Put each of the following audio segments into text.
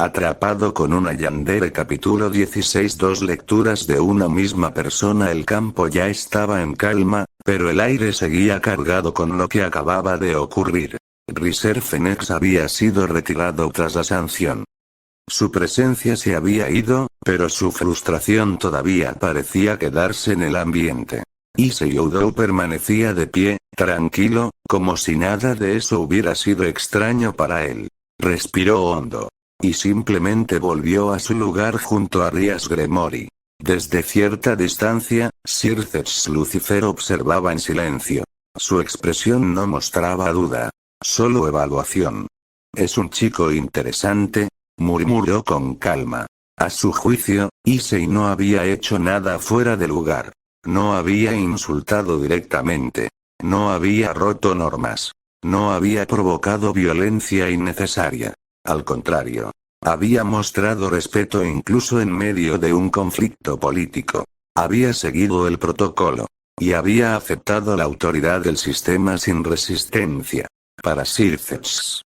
Atrapado con una yandere. Capítulo 16. Dos lecturas de una misma persona. El campo ya estaba en calma, pero el aire seguía cargado con lo que acababa de ocurrir. Riser Phoenix había sido retirado tras la sanción. Su presencia se había ido, pero su frustración todavía parecía quedarse en el ambiente. Issei Oudou permanecía de pie, tranquilo, como si nada de eso hubiera sido extraño para él. Respiró hondo. Y simplemente volvió a su lugar junto a Rias Gremory. Desde cierta distancia, Sir Zetsu Lucifer observaba en silencio. Su expresión no mostraba duda. Solo evaluación. Es un chico interesante, murmuró con calma. A su juicio, Issei no había hecho nada fuera de lugar. No había insultado directamente. No había roto normas. No había provocado violencia innecesaria. Al contrario. Había mostrado respeto incluso en medio de un conflicto político. Había seguido el protocolo. Y había aceptado la autoridad del sistema sin resistencia. Para Sir Zetsu,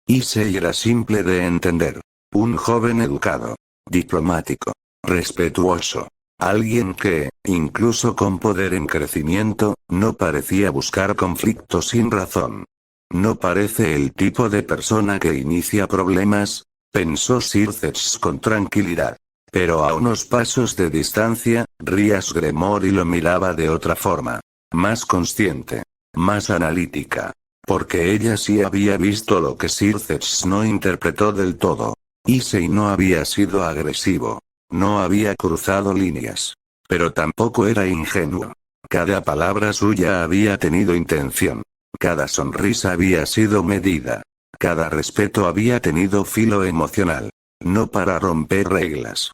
Issei era simple de entender. Un joven educado. Diplomático. Respetuoso. Alguien que, incluso con poder en crecimiento, no parecía buscar conflictos sin razón. No parece el tipo de persona que inicia problemas, pensó Sir Zetsu con tranquilidad. Pero a unos pasos de distancia, Rias Gremory lo miraba de otra forma. Más consciente. Más analítica. Porque ella sí había visto lo que Sir Zetsu no interpretó del todo. Issei no había sido agresivo. No había cruzado líneas. Pero tampoco era ingenuo. Cada palabra suya había tenido intención. Cada sonrisa había sido medida. Cada respeto había tenido filo emocional. No para romper reglas,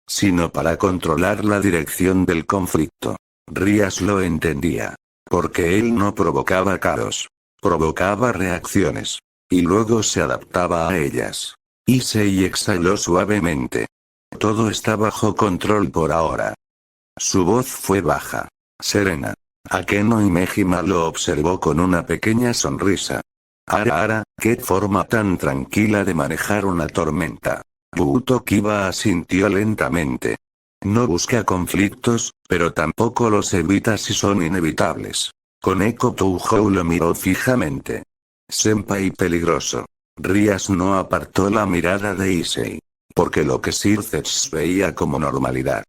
sino para controlar la dirección del conflicto. Rias lo entendía. Porque él no provocaba caos. Provocaba reacciones. Y luego se adaptaba a ellas. Issei exhaló suavemente. Todo está bajo control por ahora. Su voz fue baja. Serena. Akeno Imejima lo observó con una pequeña sonrisa. Ara, qué forma tan tranquila de manejar una tormenta. Buuto Kiba asintió lentamente. No busca conflictos, pero tampoco los evita si son inevitables. Koneko Touhou lo miró fijamente. Senpai peligroso. Rias no apartó la mirada de Issei. Porque lo que Sir Zetsu veía como normalidad,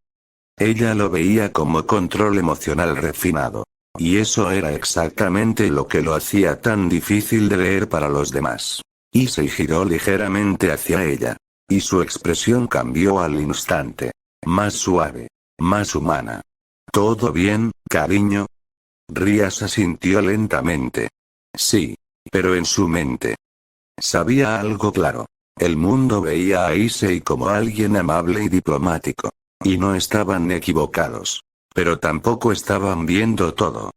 ella lo veía como control emocional refinado. Y eso era exactamente lo que lo hacía tan difícil de leer para los demás. Issei giró ligeramente hacia ella. Y su expresión cambió al instante. Más suave. Más humana. ¿Todo bien, cariño? Rias asintió lentamente. Sí. Pero en su mente sabía algo claro. El mundo veía a Issei como alguien amable y diplomático. Y no estaban equivocados. Pero tampoco estaban viendo todo.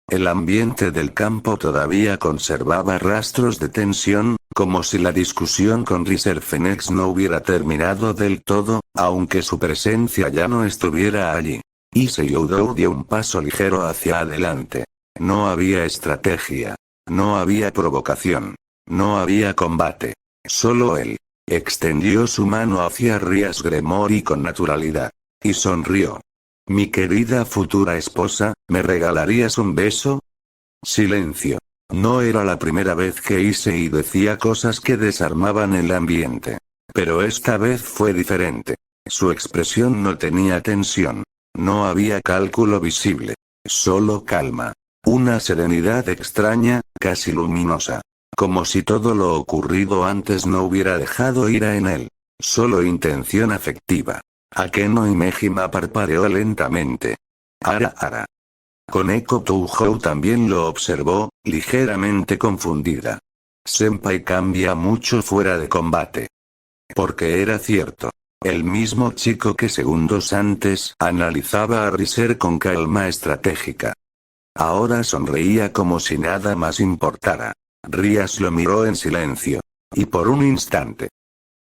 El ambiente del campo todavía conservaba rastros de tensión, como si la discusión con Riser Phoenix no hubiera terminado del todo, aunque su presencia ya no estuviera allí. Issei Oudou dio un paso ligero hacia adelante. No había estrategia. No había provocación. No había combate. Solo él. Extendió su mano hacia Rias Gremory con naturalidad. Y sonrió. Mi querida futura esposa, ¿me regalarías un beso? Silencio. No era la primera vez que Issei decía cosas que desarmaban el ambiente. Pero esta vez fue diferente. Su expresión no tenía tensión. No había cálculo visible. Solo calma. Una serenidad extraña, casi luminosa. Como si todo lo ocurrido antes no hubiera dejado ira en él. Solo intención afectiva. Akeno Imejima parpadeó lentamente. Ara. Koneko Touhou también lo observó, ligeramente confundida. Senpai cambia mucho fuera de combate. Porque era cierto. El mismo chico que segundos antes analizaba a Riser con calma estratégica. Ahora sonreía como si nada más importara. Rias lo miró en silencio. Y por un instante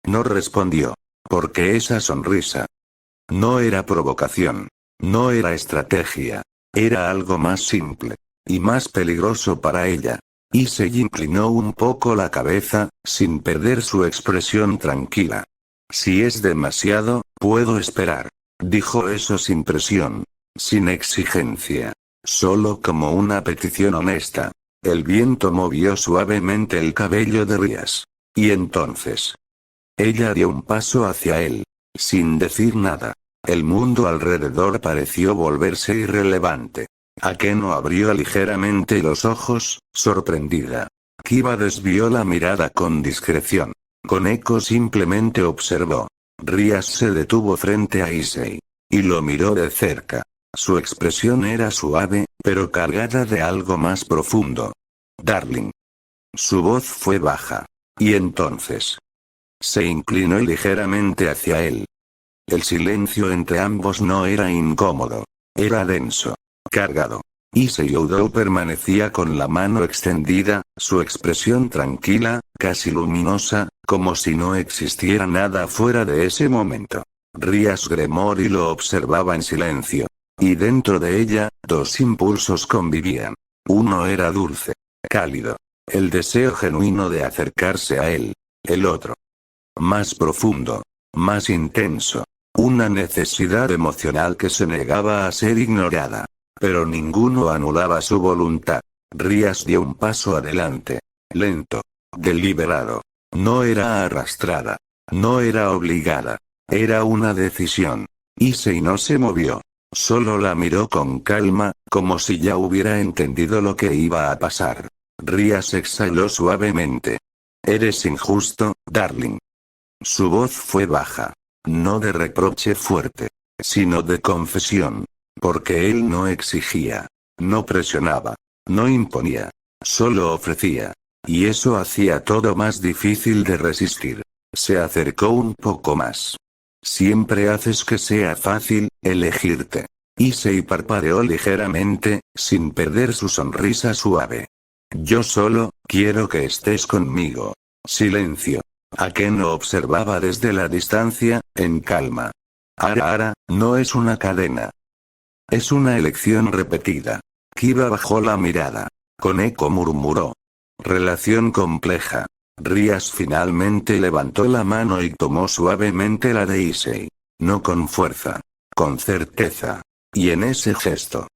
no respondió. Porque esa sonrisa no era provocación. No era estrategia. Era algo más simple. Y más peligroso para ella. Issei inclinó un poco la cabeza, sin perder su expresión tranquila. Si es demasiado, puedo esperar. Dijo eso sin presión. Sin exigencia. Solo como una petición honesta. El viento movió suavemente el cabello de Rías. Y entonces. Ella dio un paso hacia él. Sin decir nada. El mundo alrededor pareció volverse irrelevante. Akeno abrió ligeramente los ojos, sorprendida. Kiba desvió la mirada con discreción. Koneko simplemente observó. Rías se detuvo frente a Issei. Y lo miró de cerca. Su expresión era suave, pero cargada de algo más profundo. Darling. Su voz fue baja. Y entonces. Se inclinó ligeramente hacia él. El silencio entre ambos no era incómodo. Era denso. Cargado. Issei Oudou permanecía con la mano extendida, su expresión tranquila, casi luminosa, como si no existiera nada fuera de ese momento. Rías Gremory lo observaba en silencio. Y dentro de ella, dos impulsos convivían. Uno era dulce. Cálido. El deseo genuino de acercarse a él. El otro. Más profundo. Más intenso. Una necesidad emocional que se negaba a ser ignorada. Pero ninguno anulaba su voluntad. Rías dio un paso adelante. Lento. Deliberado. No era arrastrada. No era obligada. Era una decisión. Issei no se movió. Solo la miró con calma, como si ya hubiera entendido lo que iba a pasar. Rías exhaló suavemente. Eres injusto, darling. Su voz fue baja. No de reproche fuerte. Sino de confesión. Porque él no exigía. No presionaba. No imponía. Solo ofrecía. Y eso hacía todo más difícil de resistir. Se acercó un poco más. Siempre haces que sea fácil, elegirte. Issei parpadeó ligeramente, sin perder su sonrisa suave. Yo solo, quiero que estés conmigo. Silencio. Akeno observaba desde la distancia, en calma. Ara, no es una cadena. Es una elección repetida. Kiba bajó la mirada. Koneko murmuró. Relación compleja. Rías finalmente levantó la mano y tomó suavemente la de Issei. No con fuerza. Con certeza. Y en ese gesto.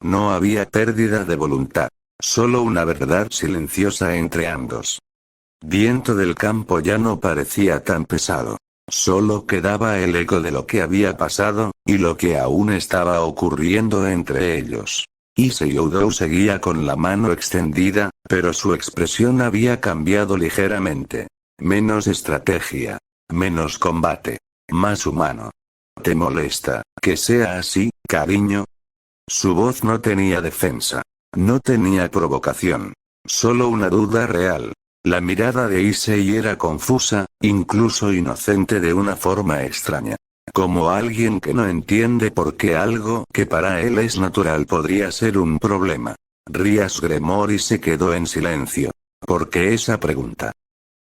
No había pérdida de voluntad. Solo una verdad silenciosa entre ambos. Viento del campo ya no parecía tan pesado. Solo quedaba el eco de lo que había pasado, y lo que aún estaba ocurriendo entre ellos. Issei Oudou seguía con la mano extendida, pero su expresión había cambiado ligeramente. Menos estrategia. Menos combate. Más humano. ¿Te molesta que sea así, cariño? Su voz no tenía defensa. No tenía provocación. Solo una duda real. La mirada de Issei era confusa, incluso inocente de una forma extraña. Como alguien que no entiende por qué algo que para él es natural podría ser un problema. Rías Gremory se quedó en silencio. Porque esa pregunta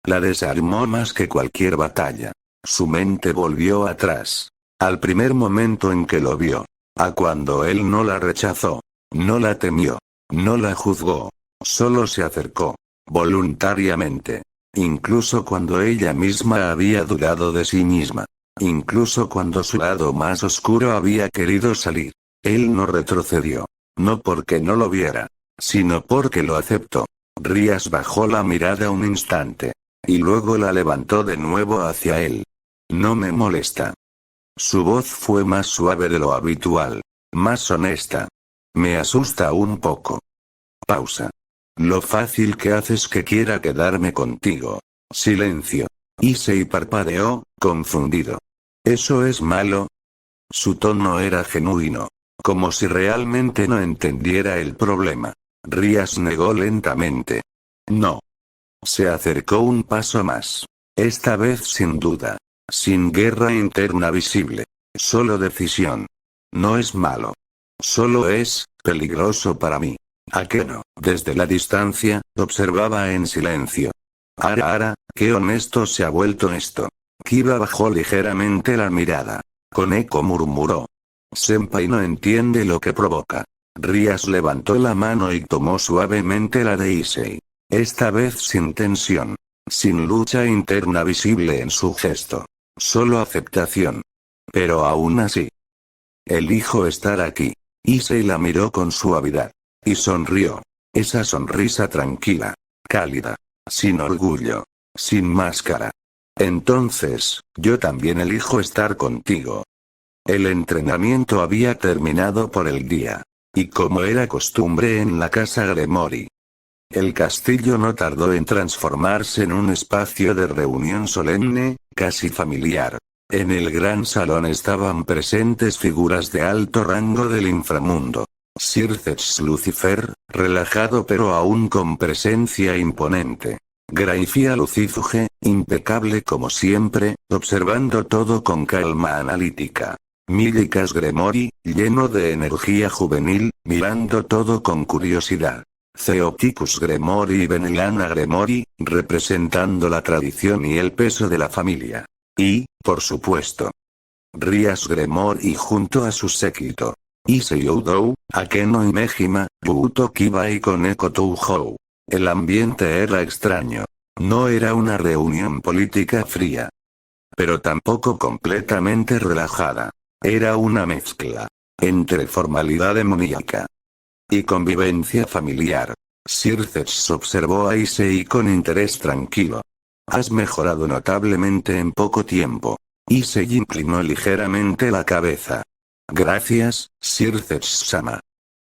la desarmó más que cualquier batalla. Su mente volvió atrás. Al primer momento en que lo vio. A cuando él no la rechazó. No la temió. No la juzgó. Solo se acercó. Voluntariamente. Incluso cuando ella misma había dudado de sí misma. Incluso cuando su lado más oscuro había querido salir. Él no retrocedió. No porque no lo viera. Sino porque lo aceptó. Rías bajó la mirada un instante. Y luego la levantó de nuevo hacia él. No me molesta. Su voz fue más suave de lo habitual. Más honesta. Me asusta un poco. Pausa. Lo fácil que haces que quiera quedarme contigo. Silencio. Issei parpadeó, confundido. ¿Eso es malo? Su tono era genuino. Como si realmente no entendiera el problema. Rías negó lentamente. No. Se acercó un paso más. Esta vez sin duda. Sin guerra interna visible. Solo decisión. No es malo. Solo es peligroso para mí. Akeno, desde la distancia, observaba en silencio. Ara, qué honesto se ha vuelto esto. Kiba bajó ligeramente la mirada. Koneko murmuró. Senpai no entiende lo que provoca. Rías levantó la mano y tomó suavemente la de Issei. Esta vez sin tensión. Sin lucha interna visible en su gesto. Solo aceptación. Pero aún así. Elijo estar aquí. Issei la miró con suavidad. Y sonrió. Esa sonrisa tranquila. Cálida. Sin orgullo. Sin máscara. Entonces, yo también elijo estar contigo. El entrenamiento había terminado por el día. Y como era costumbre en la casa Gremory, el castillo no tardó en transformarse en un espacio de reunión solemne, casi familiar. En el gran salón estaban presentes figuras de alto rango del inframundo. Circex Lucifer, relajado pero aún con presencia imponente. Graifia Lucifuge, impecable como siempre, observando todo con calma analítica. Milikas Gremory, lleno de energía juvenil, mirando todo con curiosidad. Theoticus Gremory y Benilana Gremory, representando la tradición y el peso de la familia. Y, por supuesto, Rías Gremory junto a su séquito. Issei Oudou, Akeno y Mejima, Buuto Kiba y Koneko Touhou. El ambiente era extraño. No era una reunión política fría. Pero tampoco completamente relajada. Era una mezcla. Entre formalidad demoníaca y convivencia familiar. Circex observó a Issei con interés tranquilo. Has mejorado notablemente en poco tiempo. Issei inclinó ligeramente la cabeza. Gracias, Circex-sama.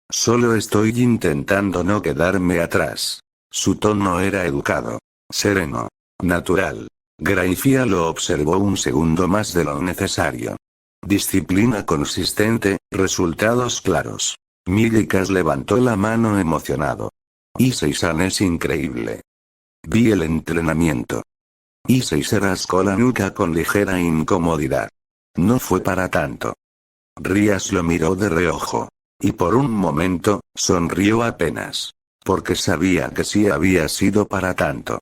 Solo estoy intentando no quedarme atrás. Su tono era educado. Sereno. Natural. Graifia lo observó un segundo más de lo necesario. Disciplina consistente, resultados claros. Milikas levantó la mano emocionado. Issei-san es increíble. Vi el entrenamiento. Issei se rascó la nuca con ligera incomodidad. No fue para tanto. Rías lo miró de reojo. Y por un momento, sonrió apenas. Porque sabía que sí había sido para tanto.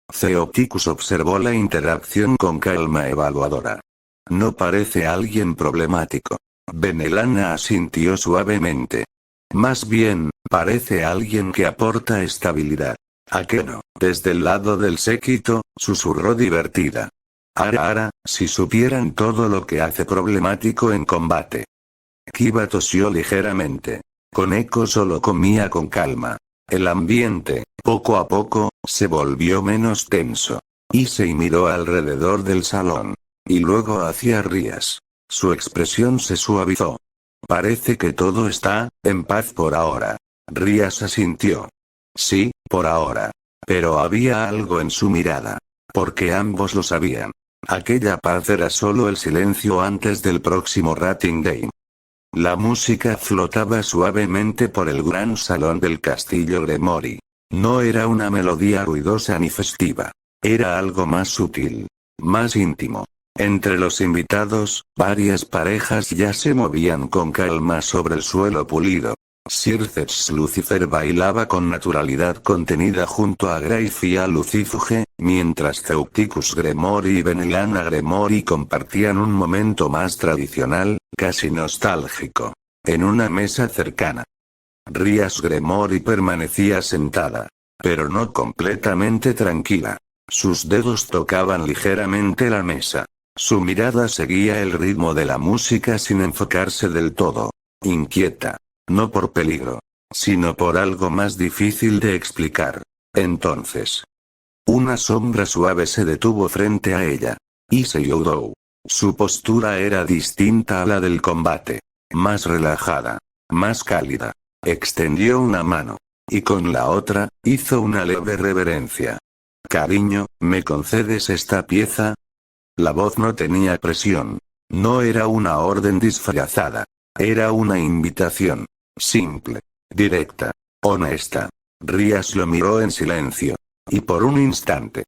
Theoticus observó la interacción con calma evaluadora. No parece alguien problemático. Benelana asintió suavemente. Más bien, parece alguien que aporta estabilidad. Akeno, desde el lado del séquito, susurró divertida. Ara, si supieran todo lo que hace problemático en combate. Kiba tosió ligeramente. Koneko solo comía con calma. El ambiente, poco a poco, se volvió menos tenso. Issei miró alrededor del salón. Y luego hacia Rías. Su expresión se suavizó. Parece que todo está en paz por ahora. Rías asintió. Sí, por ahora. Pero había algo en su mirada. Porque ambos lo sabían. Aquella paz era solo el silencio antes del próximo Rating Day. La música flotaba suavemente por el gran salón del castillo Gremory. No era una melodía ruidosa ni festiva. Era algo más sutil. Más íntimo. Entre los invitados, varias parejas ya se movían con calma sobre el suelo pulido. Circex Lucifer bailaba con naturalidad contenida junto a Graifia Lucifuge, mientras Theoticus Gremory y Benilana Gremory compartían un momento más tradicional, casi nostálgico. En una mesa cercana. Rías Gremory permanecía sentada. Pero no completamente tranquila. Sus dedos tocaban ligeramente la mesa. Su mirada seguía el ritmo de la música sin enfocarse del todo. Inquieta. No por peligro. Sino por algo más difícil de explicar. Entonces. Una sombra suave se detuvo frente a ella. Issei Oudou. Su postura era distinta a la del combate. Más relajada. Más cálida. Extendió una mano. Y con la otra, hizo una leve reverencia. Cariño, ¿me concedes esta pieza? La voz no tenía presión. No era una orden disfrazada. Era una invitación. Simple. Directa. Honesta. Rías lo miró en silencio. Y por un instante.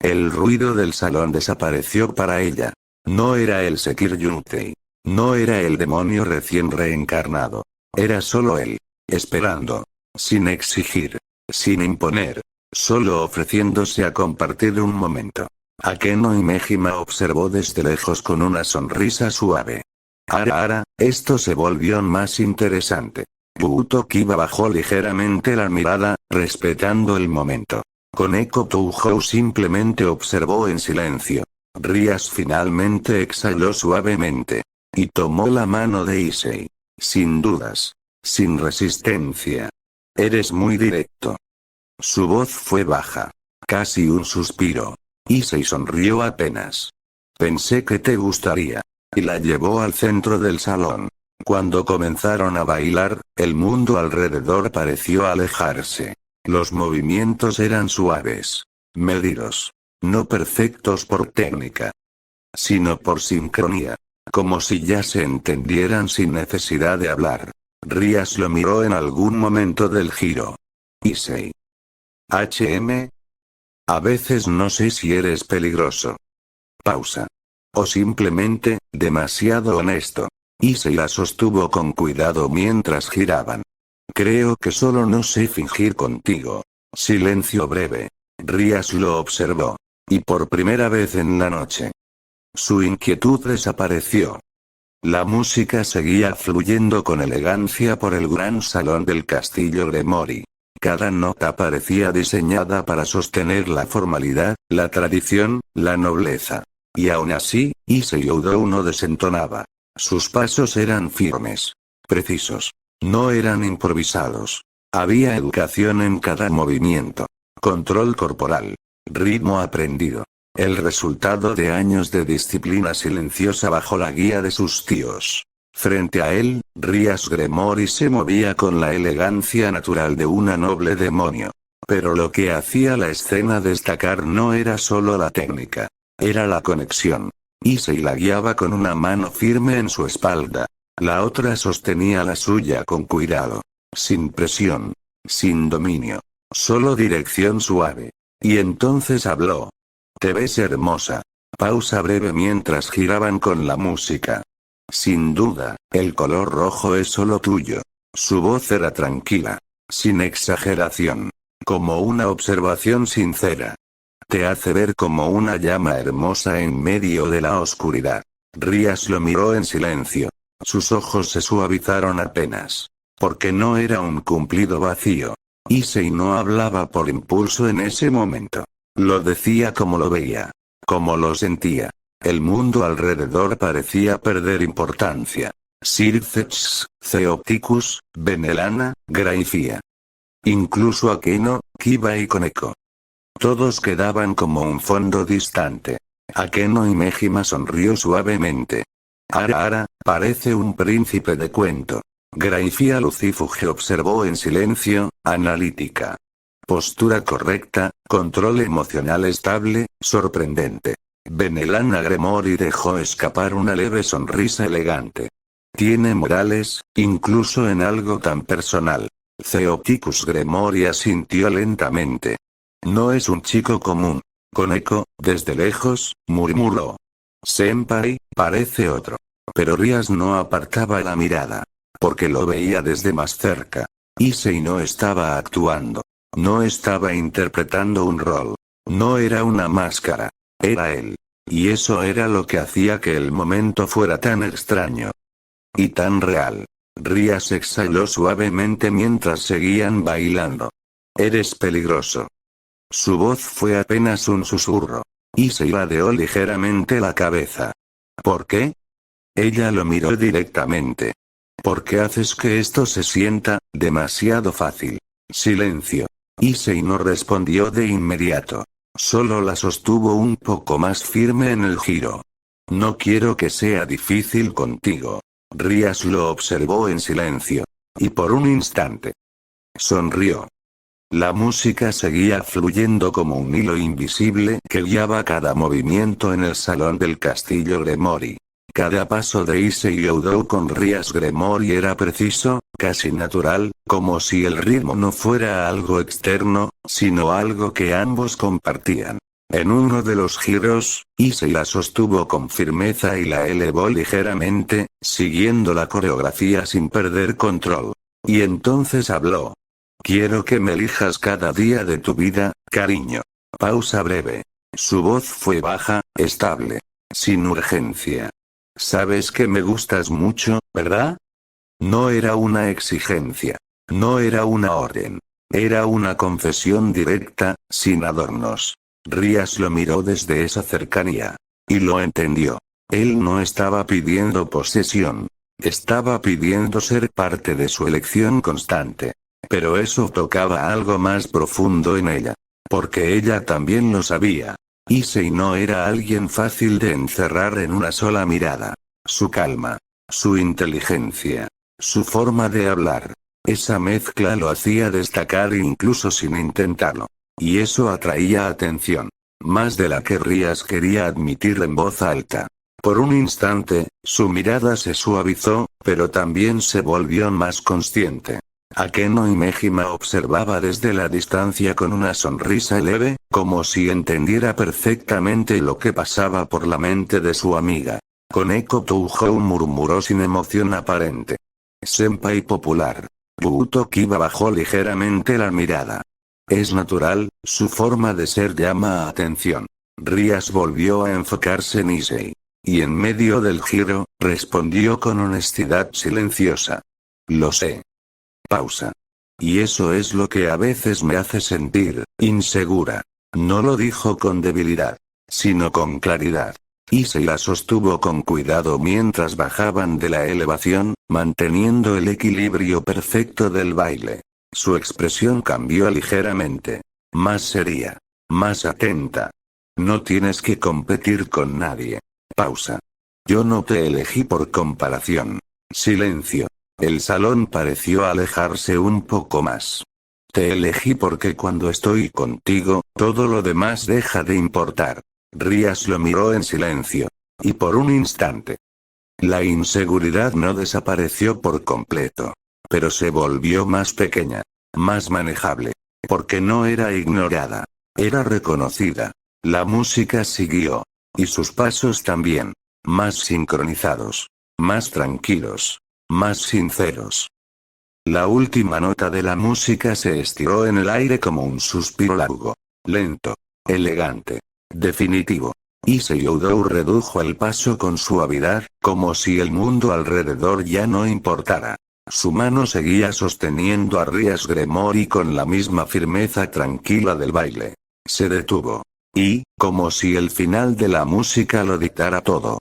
El ruido del salón desapareció para ella. No era el Sekir Yutei. No era el demonio recién reencarnado. Era solo él. Esperando. Sin exigir. Sin imponer. Solo ofreciéndose a compartir un momento. Akeno y Mejima observó desde lejos con una sonrisa suave. Ara, esto se volvió más interesante. Buuto Kiba bajó ligeramente la mirada, respetando el momento. Koneko Touhou simplemente observó en silencio. Rías finalmente exhaló suavemente. Y tomó la mano de Issei. Sin dudas. Sin resistencia. Eres muy directo. Su voz fue baja. Casi un suspiro. Issei sonrió apenas. Pensé que te gustaría. Y la llevó al centro del salón. Cuando comenzaron a bailar, el mundo alrededor pareció alejarse. Los movimientos eran suaves. Medidos. No perfectos por técnica, sino por sincronía. Como si ya se entendieran sin necesidad de hablar. Rías lo miró en algún momento del giro. Issei. HM. A veces no sé si eres peligroso. Pausa. O simplemente, demasiado honesto. Issei la sostuvo con cuidado mientras giraban. Creo que solo no sé fingir contigo. Silencio breve. Rías lo observó. Y por primera vez en la noche. Su inquietud desapareció. La música seguía fluyendo con elegancia por el gran salón del castillo Gremory. Cada nota parecía diseñada para sostener la formalidad, la tradición, la nobleza. Y aún así, Issei Oudou no desentonaba. Sus pasos eran firmes. Precisos. No eran improvisados. Había educación en cada movimiento. Control corporal. Ritmo aprendido. El resultado de años de disciplina silenciosa bajo la guía de sus tíos. Frente a él, Rías Gremory se movía con la elegancia natural de una noble demonio. Pero lo que hacía la escena destacar no era solo la técnica. Era la conexión. Issei la guiaba con una mano firme en su espalda. La otra sostenía la suya con cuidado. Sin presión. Sin dominio. Solo dirección suave. Y entonces habló. Te ves hermosa. Pausa breve mientras giraban con la música. Sin duda, el color rojo es solo tuyo. Su voz era tranquila. Sin exageración. Como una observación sincera. Te hace ver como una llama hermosa en medio de la oscuridad. Rías lo miró en silencio. Sus ojos se suavizaron apenas. Porque no era un cumplido vacío. Issei no hablaba por impulso en ese momento. Lo decía como lo veía. Como lo sentía. El mundo alrededor parecía perder importancia. Circex, Theopticus, Benelana, Graifia. Incluso Akeno, Kiba y Koneko. Todos quedaban como un fondo distante. Akeno y Mejima sonrió suavemente. Ara, parece un príncipe de cuento. Graifia Lucifuge observó en silencio, analítica. Postura correcta, control emocional estable, sorprendente. Benelana Gremory dejó escapar una leve sonrisa elegante. Tiene morales, incluso en algo tan personal. Theopticus Gremory asintió lentamente. No es un chico común. Koneko, desde lejos, murmuró. Senpai, parece otro. Pero Rías no apartaba la mirada. Porque lo veía desde más cerca. Issei no estaba actuando. No estaba interpretando un rol. No era una máscara. Era él. Y eso era lo que hacía que el momento fuera tan extraño. Y tan real. Rías exhaló suavemente mientras seguían bailando. Eres peligroso. Su voz fue apenas un susurro. Issei ladeó ligeramente la cabeza. ¿Por qué? Ella lo miró directamente. ¿Por qué haces que esto se sienta demasiado fácil? Silencio. Issei no respondió de inmediato. Solo la sostuvo un poco más firme en el giro. No quiero que sea difícil contigo. Rías lo observó en silencio. Y por un instante. Sonrió. La música seguía fluyendo como un hilo invisible que guiaba cada movimiento en el salón del castillo Gremory. Cada paso de Issei Oudou con Rías Gremory era preciso, casi natural, como si el ritmo no fuera algo externo, sino algo que ambos compartían. En uno de los giros, Issei la sostuvo con firmeza y la elevó ligeramente, siguiendo la coreografía sin perder control. Y entonces habló. Quiero que me elijas cada día de tu vida, cariño. Pausa breve. Su voz fue baja, estable. Sin urgencia. Sabes que me gustas mucho, ¿verdad? No era una exigencia. No era una orden. Era una confesión directa, sin adornos. Rías lo miró desde esa cercanía. Y lo entendió. Él no estaba pidiendo posesión. Estaba pidiendo ser parte de su elección constante. Pero eso tocaba algo más profundo en ella. Porque ella también lo sabía. Issei no era alguien fácil de encerrar en una sola mirada. Su calma. Su inteligencia. Su forma de hablar. Esa mezcla lo hacía destacar incluso sin intentarlo. Y eso atraía atención. Más de la que Rías quería admitir en voz alta. Por un instante, su mirada se suavizó, pero también se volvió más consciente. Akeno Imejima observaba desde la distancia con una sonrisa leve, como si entendiera perfectamente lo que pasaba por la mente de su amiga. Koneko Touhou murmuró sin emoción aparente. Senpai popular. Buuto Kiba bajó ligeramente la mirada. Es natural, su forma de ser llama atención. Rías volvió a enfocarse en Issei. Y en medio del giro, respondió con honestidad silenciosa. Lo sé. Pausa. Y eso es lo que a veces me hace sentir insegura. No lo dijo con debilidad, sino con claridad. Issei la sostuvo con cuidado mientras bajaban de la elevación, manteniendo el equilibrio perfecto del baile. Su expresión cambió ligeramente. Más seria. Más atenta. No tienes que competir con nadie. Pausa. Yo no te elegí por comparación. Silencio. El salón pareció alejarse un poco más. Te elegí porque cuando estoy contigo, todo lo demás deja de importar. Rías lo miró en silencio. Y por un instante. La inseguridad no desapareció por completo. Pero se volvió más pequeña. Más manejable. Porque no era ignorada. Era reconocida. La música siguió. Y sus pasos también. Más sincronizados. Más tranquilos. Más sinceros. La última nota de la música se estiró en el aire como un suspiro largo. Lento. Elegante. Definitivo. Issei Oudou redujo el paso con suavidad, como si el mundo alrededor ya no importara. Su mano seguía sosteniendo a Rías Gremory con la misma firmeza tranquila del baile. Se detuvo. Y, como si el final de la música lo dictara todo.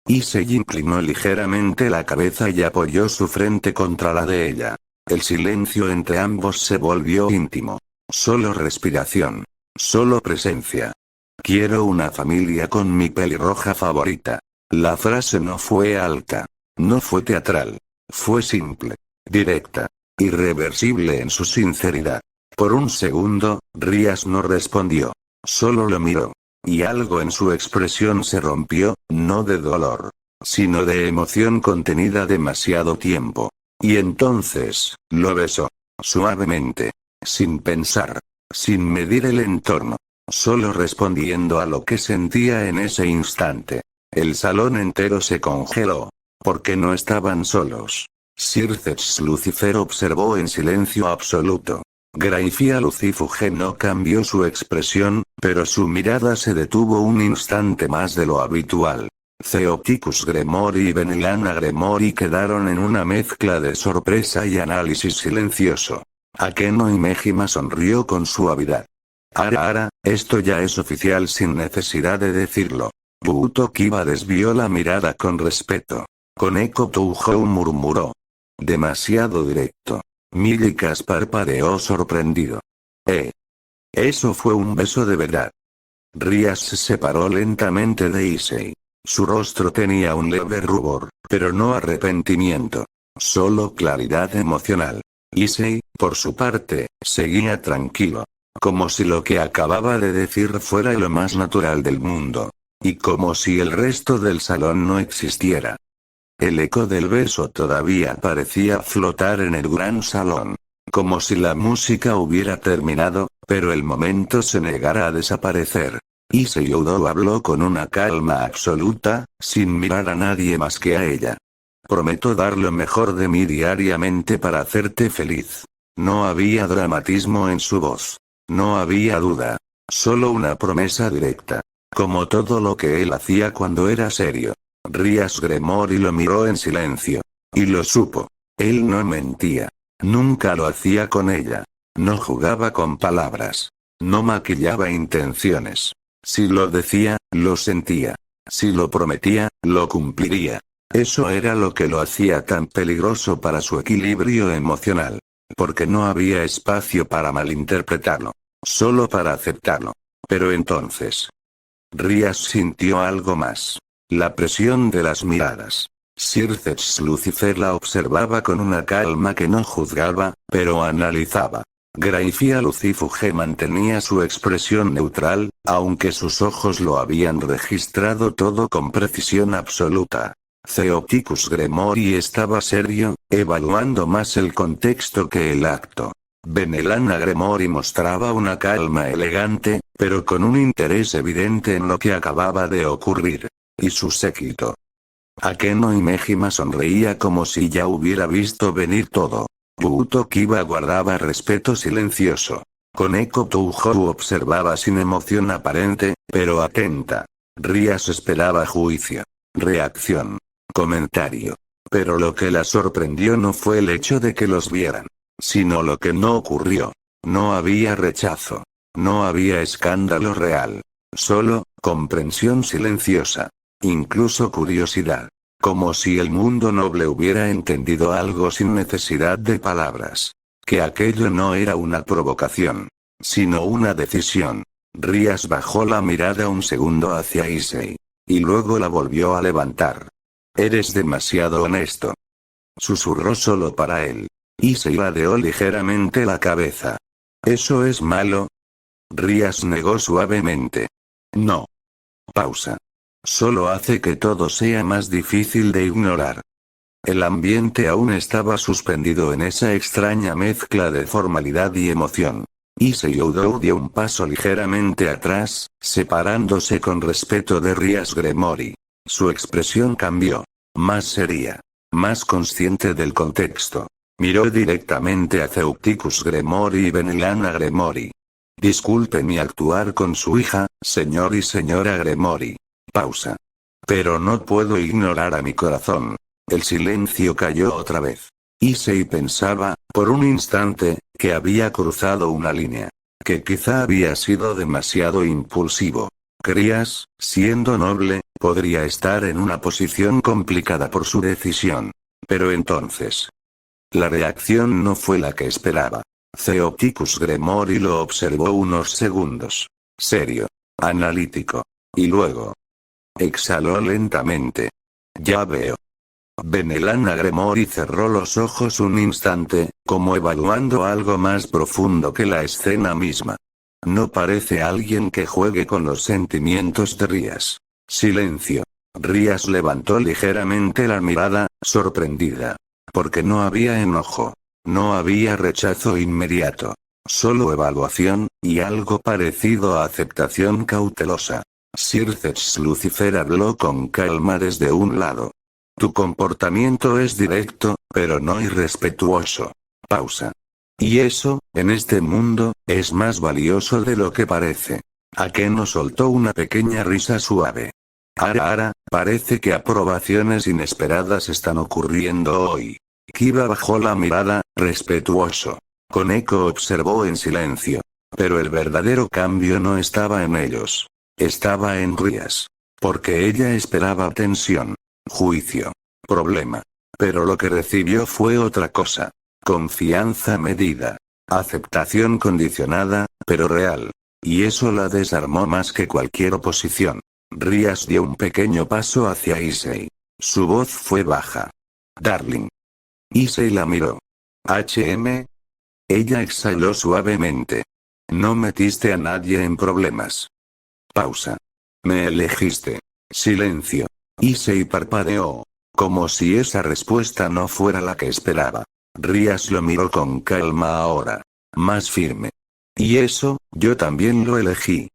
Issei inclinó ligeramente la cabeza y apoyó su frente contra la de ella. El silencio entre ambos se volvió íntimo. Solo respiración. Solo presencia. Quiero una familia con mi pelirroja favorita. La frase no fue alta. No fue teatral. Fue simple. Directa. Irreversible en su sinceridad. Por un segundo, Rías no respondió. Solo lo miró. Y algo en su expresión se rompió, no de dolor, sino de emoción contenida demasiado tiempo. Y entonces, lo besó. Suavemente. Sin pensar. Sin medir el entorno. Solo respondiendo a lo que sentía en ese instante. El salón entero se congeló. Porque no estaban solos. Circes Lucifer observó en silencio absoluto. Graifia Lucifuge no cambió su expresión, pero su mirada se detuvo un instante más de lo habitual. Theoticus Gremory y Benilana Gremory quedaron en una mezcla de sorpresa y análisis silencioso. Akeno Imejima sonrió con suavidad. Ara, esto ya es oficial sin necesidad de decirlo. Buuto Kiba desvió la mirada con respeto. Koneko Touhou murmuró. Demasiado directo. Milikas parpadeó sorprendido. Eso fue un beso de verdad. Rías se separó lentamente de Issei. Su rostro tenía un leve rubor, pero no arrepentimiento. Solo claridad emocional. Issei, por su parte, seguía tranquilo. Como si lo que acababa de decir fuera lo más natural del mundo. Y como si el resto del salón no existiera. El eco del beso todavía parecía flotar en el gran salón. Como si la música hubiera terminado, pero el momento se negara a desaparecer. Issei Oudou habló con una calma absoluta, sin mirar a nadie más que a ella. Prometo dar lo mejor de mí diariamente para hacerte feliz. No había dramatismo en su voz. No había duda. Solo una promesa directa. Como todo lo que él hacía cuando era serio. Rías Gremory lo miró en silencio. Y lo supo. Él no mentía. Nunca lo hacía con ella. No jugaba con palabras. No maquillaba intenciones. Si lo decía, lo sentía. Si lo prometía, lo cumpliría. Eso era lo que lo hacía tan peligroso para su equilibrio emocional. Porque no había espacio para malinterpretarlo. Solo para aceptarlo. Pero entonces, Rías sintió algo más. La presión de las miradas. Sircex Lucifer la observaba con una calma que no juzgaba, pero analizaba. Graifia Lucifuge mantenía su expresión neutral, aunque sus ojos lo habían registrado todo con precisión absoluta. Theoticus Gremori estaba serio, evaluando más el contexto que el acto. Benelana Gremori mostraba una calma elegante, pero con un interés evidente en lo que acababa de ocurrir. Y su séquito. Akeno y Mejima sonreía como si ya hubiera visto venir todo. Buuto Kiba guardaba respeto silencioso. Koneko Touhou observaba sin emoción aparente, pero atenta. Rías esperaba juicio. Reacción. Comentario. Pero lo que la sorprendió no fue el hecho de que los vieran, sino lo que no ocurrió. No había rechazo. No había escándalo real. Solo, comprensión silenciosa. Incluso curiosidad. Como si el mundo noble hubiera entendido algo sin necesidad de palabras. Que aquello no era una provocación, sino una decisión. Rías bajó la mirada un segundo hacia Issei. Y luego la volvió a levantar. Eres demasiado honesto. Susurró solo para él. Issei ladeó ligeramente la cabeza. ¿Eso es malo? Rías negó suavemente. No. Pausa. Solo hace que todo sea más difícil de ignorar. El ambiente aún estaba suspendido en esa extraña mezcla de formalidad y emoción. Issei Oudou dio un paso ligeramente atrás, separándose con respeto de Rías Gremori. Su expresión cambió. Más seria. Más consciente del contexto. Miró directamente a Theoticus Gremori y Benelana Gremori. Disculpe mi actuar con su hija, señor y señora Gremori. Pausa. Pero no puedo ignorar a mi corazón. El silencio cayó otra vez. Issei pensaba, por un instante, que había cruzado una línea. Que quizá había sido demasiado impulsivo. Rías, siendo noble, podría estar en una posición complicada por su decisión. Pero entonces, la reacción no fue la que esperaba. Theoticus Gremori lo observó unos segundos. Serio. Analítico. Y luego, exhaló lentamente. Ya veo. Benelana Gremori cerró los ojos un instante, como evaluando algo más profundo que la escena misma. No parece alguien que juegue con los sentimientos de Rías. Silencio. Rías levantó ligeramente la mirada, sorprendida. Porque no había enojo. No había rechazo inmediato. Solo evaluación, y algo parecido a aceptación cautelosa. Sircex Lucifer habló con calma desde un lado. Tu comportamiento es directo, pero no irrespetuoso. Pausa. Y eso, en este mundo, es más valioso de lo que parece. Akeno soltó una pequeña risa suave. Ara, parece que aprobaciones inesperadas están ocurriendo hoy. Kiba bajó la mirada, respetuoso. Koneko observó en silencio. Pero el verdadero cambio no estaba en ellos. Estaba en Rías. Porque ella esperaba tensión. Juicio. Problema. Pero lo que recibió fue otra cosa. Confianza medida. Aceptación condicionada, pero real. Y eso la desarmó más que cualquier oposición. Rías dio un pequeño paso hacia Issei. Su voz fue baja. Darling. Issei la miró. HM. Ella exhaló suavemente. No metiste a nadie en problemas. Pausa. Me elegiste. Silencio. Issei parpadeó. Como si esa respuesta no fuera la que esperaba. Rías lo miró con calma ahora. Más firme. Y eso, yo también lo elegí.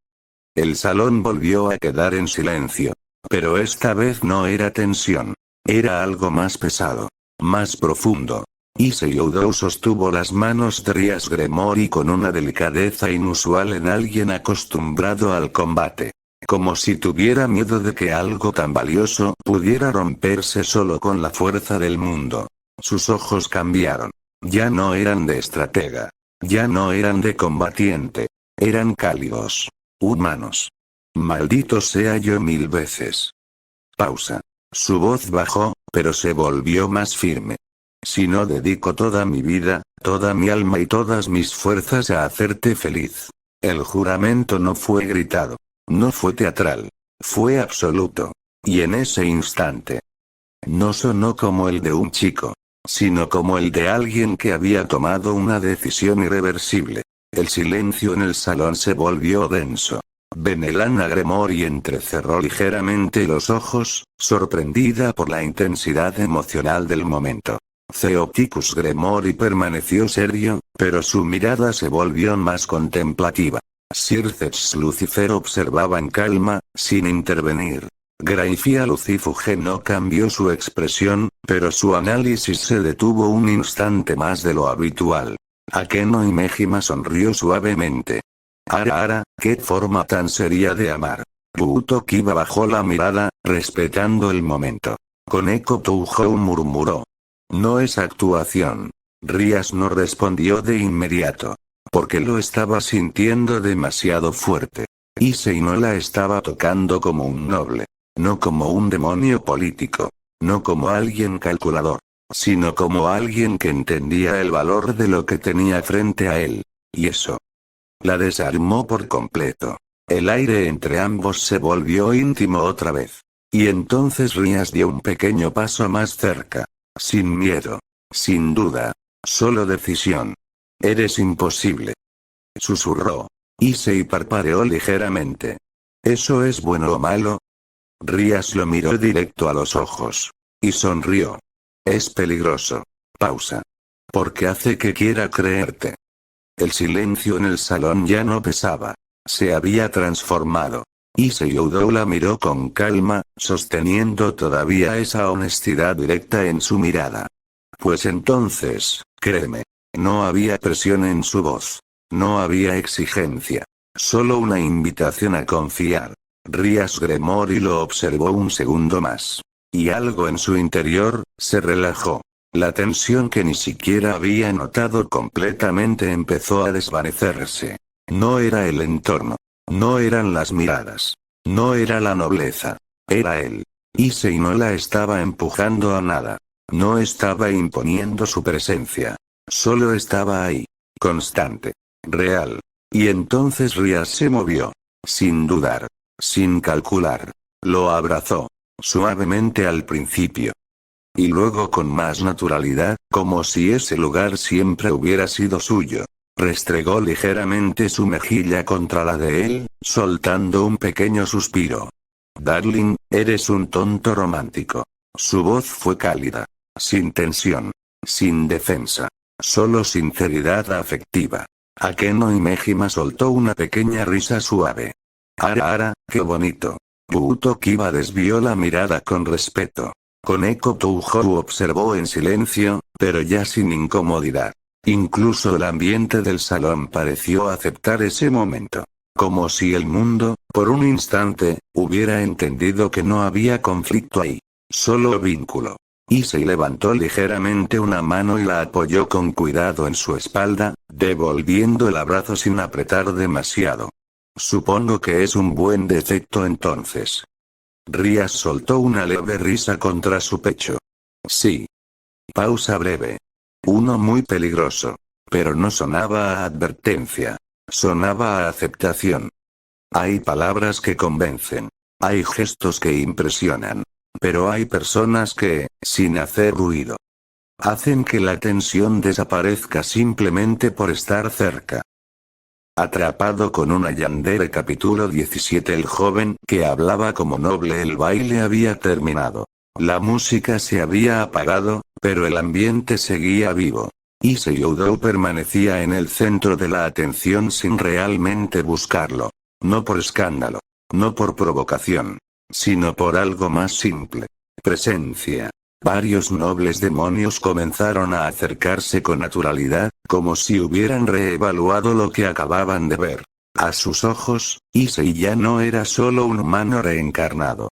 El salón volvió a quedar en silencio. Pero esta vez no era tensión. Era algo más pesado. Más profundo. Issei Oudou sostuvo las manos de Rías Gremori con una delicadeza inusual en alguien acostumbrado al combate. Como si tuviera miedo de que algo tan valioso pudiera romperse solo con la fuerza del mundo. Sus ojos cambiaron. Ya no eran de estratega. Ya no eran de combatiente. Eran cálidos. Humanos. Maldito sea yo 1000 veces. Pausa. Su voz bajó, pero se volvió más firme. Si no dedico toda mi vida, toda mi alma y todas mis fuerzas a hacerte feliz. El juramento no fue gritado. No fue teatral. Fue absoluto. Y en ese instante. No sonó como el de un chico, sino como el de alguien que había tomado una decisión irreversible. El silencio en el salón se volvió denso. Benelana Gremori entrecerró ligeramente los ojos, sorprendida por la intensidad emocional del momento. Theoticus Gremori permaneció serio, pero su mirada se volvió más contemplativa. Circes Lucifer observaba en calma, sin intervenir. Graifia Lucifuge no cambió su expresión, pero su análisis se detuvo un instante más de lo habitual. Akeno Imejima sonrió suavemente. Ara, qué forma tan seria de amar. Buuto Kiba bajó la mirada, respetando el momento. Koneko Touhou murmuró. No es actuación. Rías no respondió de inmediato. Porque lo estaba sintiendo demasiado fuerte. Issei no la estaba tocando como un noble. No como un demonio político. No como alguien calculador. Sino como alguien que entendía el valor de lo que tenía frente a él. Y eso la desarmó por completo. El aire entre ambos se volvió íntimo otra vez. Y entonces Rías dio un pequeño paso más cerca. Sin miedo. Sin duda. Solo decisión. Eres imposible. Susurró. Issei parpadeó ligeramente. ¿Eso es bueno o malo? Rías lo miró directo a los ojos. Y sonrió. Es peligroso. Pausa. Porque hace que quiera creerte. El silencio en el salón ya no pesaba. Se había transformado. Issei Oudou la miró con calma, sosteniendo todavía esa honestidad directa en su mirada. Pues entonces, créeme. No había presión en su voz. No había exigencia. Solo una invitación a confiar. Rías Gremori lo observó un segundo más. Y algo en su interior, se relajó. La tensión que ni siquiera había notado completamente empezó a desvanecerse. No era el entorno. No eran las miradas. No era la nobleza. Era él. Issei no la estaba empujando a nada. No estaba imponiendo su presencia. Solo estaba ahí. Constante. Real. Y entonces Rías se movió. Sin dudar. Sin calcular. Lo abrazó. Suavemente al principio. Y luego con más naturalidad, como si ese lugar siempre hubiera sido suyo. Restregó ligeramente su mejilla contra la de él, soltando un pequeño suspiro. Darling, eres un tonto romántico. Su voz fue cálida. Sin tensión. Sin defensa. Solo sinceridad afectiva. Akeno Imejima soltó una pequeña risa suave. Ara, qué bonito. Buuto Kiba desvió la mirada con respeto. Koneko Touhou observó en silencio, pero ya sin incomodidad. Incluso el ambiente del salón pareció aceptar ese momento. Como si el mundo, por un instante, hubiera entendido que no había conflicto ahí. Solo vínculo. Issei levantó ligeramente una mano y la apoyó con cuidado en su espalda, devolviendo el abrazo sin apretar demasiado. Supongo que es un buen defecto entonces. Rías soltó una leve risa contra su pecho. Sí. Pausa breve. Uno muy peligroso. Pero no sonaba a advertencia. Sonaba a aceptación. Hay palabras que convencen. Hay gestos que impresionan. Pero hay personas que, sin hacer ruido, hacen que la tensión desaparezca simplemente por estar cerca. Atrapado con una yandere. Capítulo 17. El joven que hablaba como noble. El baile había terminado. La música se había apagado, pero el ambiente seguía vivo. Issei Oudou permanecía en el centro de la atención sin realmente buscarlo. No por escándalo. No por provocación. Sino por algo más simple. Presencia. Varios nobles demonios comenzaron a acercarse con naturalidad, como si hubieran reevaluado lo que acababan de ver. A sus ojos, Issei ya no era solo un humano reencarnado.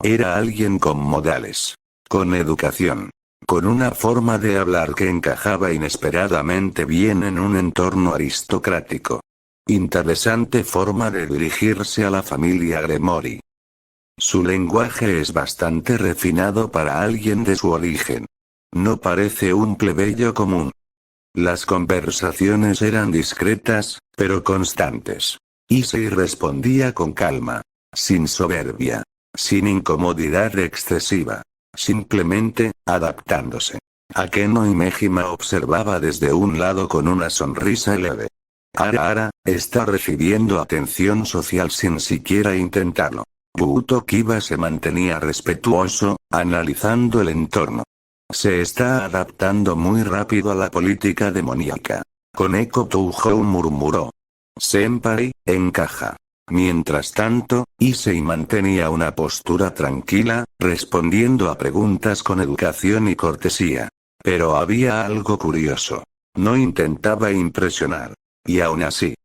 Era alguien con modales. Con educación. con una forma de hablar que encajaba inesperadamente bien en un entorno aristocrático. Interesante forma de dirigirse a la familia Gremory. Su lenguaje es bastante refinado para alguien de su origen. No parece un plebeyo común. Las conversaciones eran discretas, pero constantes. Issei respondía con calma, sin soberbia, sin incomodidad excesiva. Simplemente, adaptándose. Akeno y Mejima observaba desde un lado con una sonrisa leve. Ara está recibiendo atención social sin siquiera intentarlo. Buuto Kiba se mantenía respetuoso, analizando el entorno. Se está adaptando muy rápido a la política demoníaca. Koneko Touhou murmuró. Senpai, encaja. Mientras tanto, Issei mantenía una postura tranquila, respondiendo a preguntas con educación y cortesía. Pero había algo curioso. No intentaba impresionar. Y aún así,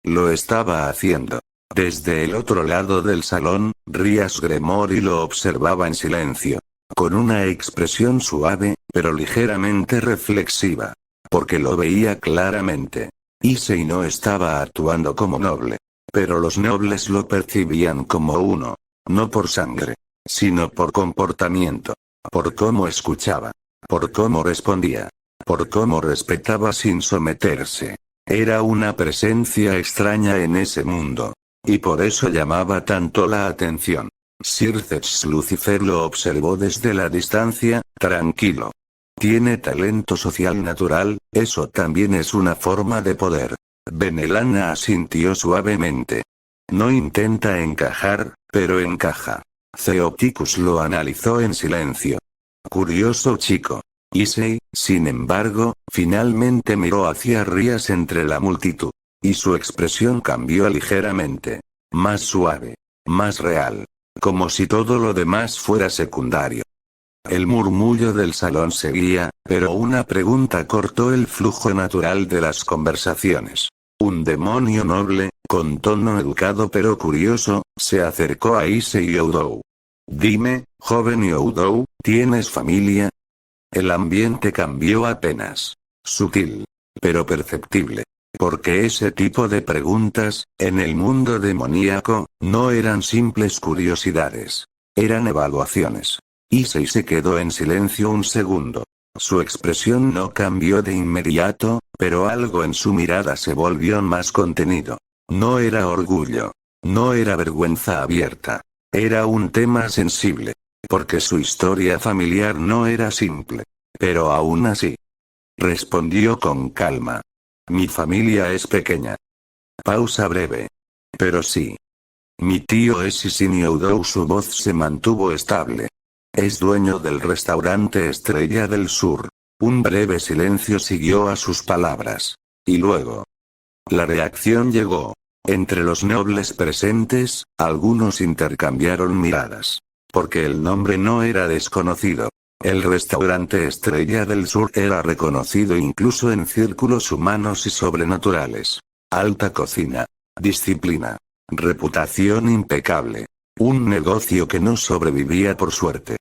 lo estaba haciendo. Desde el otro lado del salón, Rias Gremory lo observaba en silencio. Con una expresión suave, pero ligeramente reflexiva. Porque lo veía claramente. Issei no estaba actuando como noble. Pero los nobles lo percibían como uno. No por sangre. Sino por comportamiento. Por cómo escuchaba. Por cómo respondía. Por cómo respetaba sin someterse. Era una presencia extraña en ese mundo. Y por eso llamaba tanto la atención. Sircex Lucifer lo observó desde la distancia, tranquilo. Tiene talento social natural, eso también es una forma de poder. Benelana asintió suavemente. No intenta encajar, pero encaja. Theoticus lo analizó en silencio. Curioso chico. Issei, sin embargo, finalmente miró hacia Rias entre la multitud. Y su expresión cambió ligeramente. Más suave. Más real. Como si todo lo demás fuera secundario. El murmullo del salón seguía, pero una pregunta cortó el flujo natural de las conversaciones. Un demonio noble, con tono educado pero curioso, se acercó a Issei Oudou. Dime, joven Oudou, ¿tienes familia? El ambiente cambió apenas. Sutil. Pero perceptible. Porque ese tipo de preguntas, en el mundo demoníaco, no eran simples curiosidades. Eran evaluaciones. Issei se quedó en silencio un segundo. Su expresión no cambió de inmediato, pero algo en su mirada se volvió más contenido. No era orgullo. No era vergüenza abierta. Era un tema sensible. Porque su historia familiar no era simple. Pero aún así. Respondió con calma. Mi familia es pequeña. Pausa breve. Pero sí. Mi tío es Issei Oudou. Su voz se mantuvo estable. Es dueño del restaurante Estrella del Sur. Un breve silencio siguió a sus palabras. Y luego. La reacción llegó. Entre los nobles presentes, algunos intercambiaron miradas. Porque el nombre no era desconocido. El restaurante Estrella del Sur era reconocido incluso en círculos humanos y sobrenaturales. Alta cocina. Disciplina. Reputación impecable. Un negocio que no sobrevivía por suerte,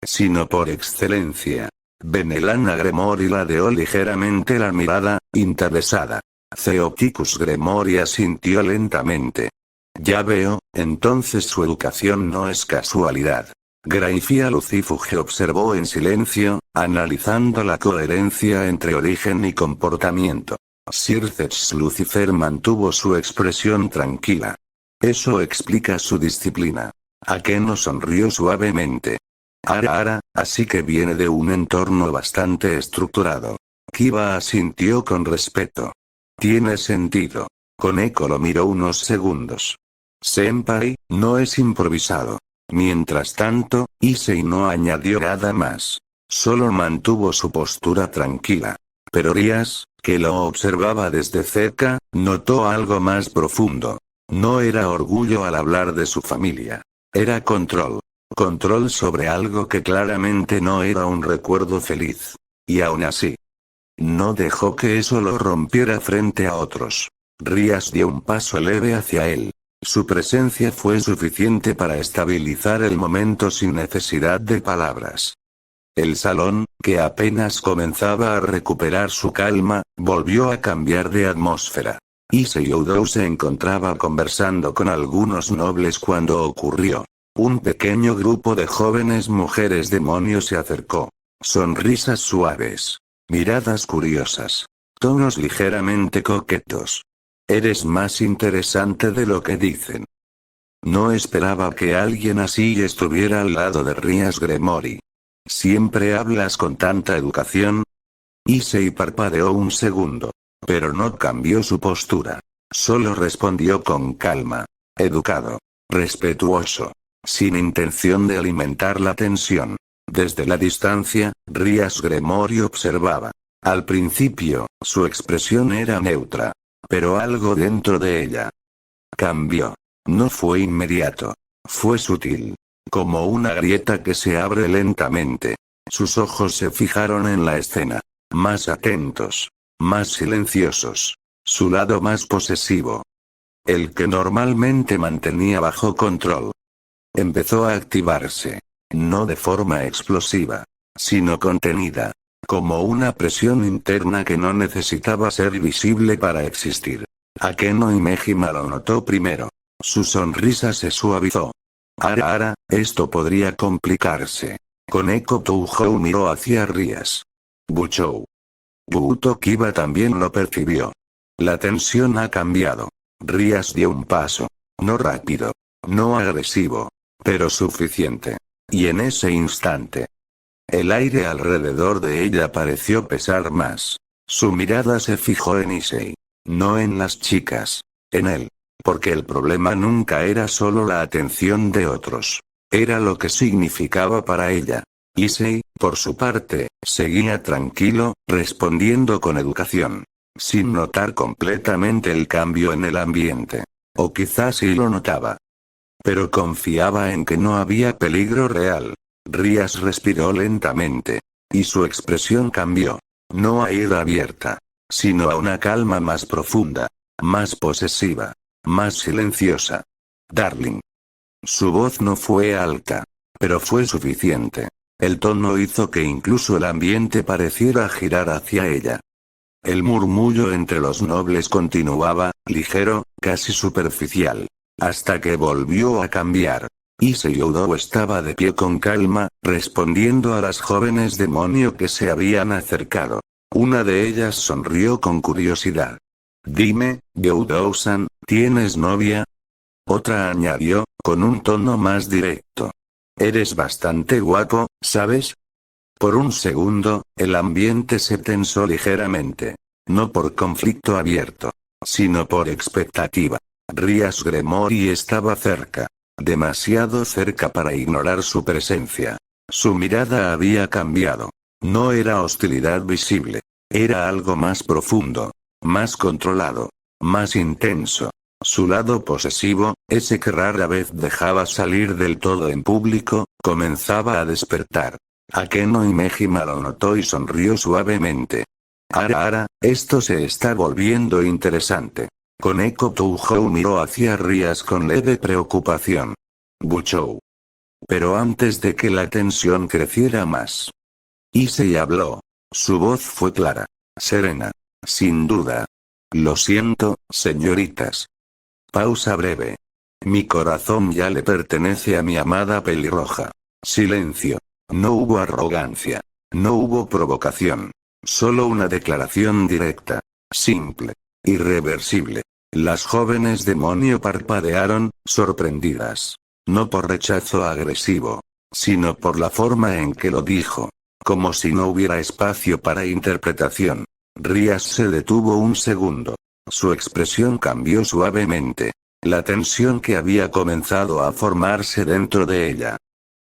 sino por excelencia. Benelana Gremory ladeó ligeramente la mirada, interesada. Theoticus Gremory asintió lentamente. Ya veo, entonces su educación no es casualidad. Graifia Lucifuge observó en silencio, analizando la coherencia entre origen y comportamiento. Sircex Lucifer mantuvo su expresión tranquila. Eso explica su disciplina. Akeno sonrió suavemente. Ara, así que viene de un entorno bastante estructurado. Kiba asintió con respeto. Tiene sentido. Koneko lo miró unos segundos. Senpai, no es improvisado. Mientras tanto, Issei no añadió nada más. Solo mantuvo su postura tranquila. Pero Rias, que lo observaba desde cerca, notó algo más profundo. No era orgullo al hablar de su familia. Era control. Control sobre algo que claramente no era un recuerdo feliz. Y aún así, no dejó que eso lo rompiera frente a otros. Rias dio un paso leve hacia él. Su presencia fue suficiente para estabilizar el momento sin necesidad de palabras. El salón, que apenas comenzaba a recuperar su calma, volvió a cambiar de atmósfera. Issei Oudou se encontraba conversando con algunos nobles cuando ocurrió. Un pequeño grupo de jóvenes mujeres demonio se acercó. Sonrisas suaves. Miradas curiosas. Tonos ligeramente coquetos. Eres más interesante de lo que dicen. No esperaba que alguien así estuviera al lado de Rias Gremory. ¿Siempre hablas con tanta educación? Issei parpadeó un segundo. Pero no cambió su postura. Solo respondió con calma. Educado. Respetuoso. Sin intención de alimentar la tensión. Desde la distancia, Rias Gremory observaba. Al principio, su expresión era neutra. Pero algo dentro de ella cambió. No fue inmediato. Fue sutil. Como una grieta que se abre lentamente. Sus ojos se fijaron en la escena. Más atentos. Más silenciosos. Su lado más posesivo. El que normalmente mantenía bajo control. Empezó a activarse. No de forma explosiva. Sino contenida. Como una presión interna que no necesitaba ser visible para existir. Akeno Imejima lo notó primero. Su sonrisa se suavizó. Ara, esto podría complicarse. Koneko Touhou miró hacia Rias. Buchou. Buuto Kiba también lo percibió. La tensión ha cambiado. Rias dio un paso. No rápido. No agresivo. Pero suficiente. Y en ese instante. El aire alrededor de ella pareció pesar más. Su mirada se fijó en Issei. No en las chicas. En él. Porque el problema nunca era solo la atención de otros. Era lo que significaba para ella. Issei, por su parte, seguía tranquilo, respondiendo con educación. Sin notar completamente el cambio en el ambiente. O quizás sí lo notaba. Pero confiaba en que no había peligro real. Rias respiró lentamente. Y su expresión cambió. No a ira abierta. Sino a una calma más profunda. Más posesiva. Más silenciosa. Darling. Su voz no fue alta. Pero fue suficiente. El tono hizo que incluso el ambiente pareciera girar hacia ella. El murmullo entre los nobles continuaba, ligero, casi superficial. Hasta que volvió a cambiar. Issei Oudou estaba de pie con calma, respondiendo a las jóvenes demonio que se habían acercado. Una de ellas sonrió con curiosidad. Dime, Oudou-san, ¿tienes novia? Otra añadió, con un tono más directo. Eres bastante guapo, ¿sabes? Por un segundo, el ambiente se tensó ligeramente. No por conflicto abierto. Sino por expectativa. Rias Gremory estaba cerca. Demasiado cerca para ignorar su presencia. Su mirada había cambiado. No era hostilidad visible. Era algo más profundo. Más controlado. Más intenso. Su lado posesivo, ese que rara vez dejaba salir del todo en público, comenzaba a despertar. Akeno Imejima lo notó y sonrió suavemente. Ara, esto se está volviendo interesante. Koneko Touhou miró hacia Rias con leve preocupación. Buchou. Pero antes de que la tensión creciera más. Issei habló. Su voz fue clara. Serena. Sin duda. Lo siento, señoritas. Pausa breve. Mi corazón ya le pertenece a mi amada pelirroja. Silencio. No hubo arrogancia. No hubo provocación. Solo una declaración directa. Simple. Irreversible. Las jóvenes demonio parpadearon, sorprendidas. No por rechazo agresivo. Sino por la forma en que lo dijo. Como si no hubiera espacio para interpretación. Rias se detuvo un segundo. Su expresión cambió suavemente. La tensión que había comenzado a formarse dentro de ella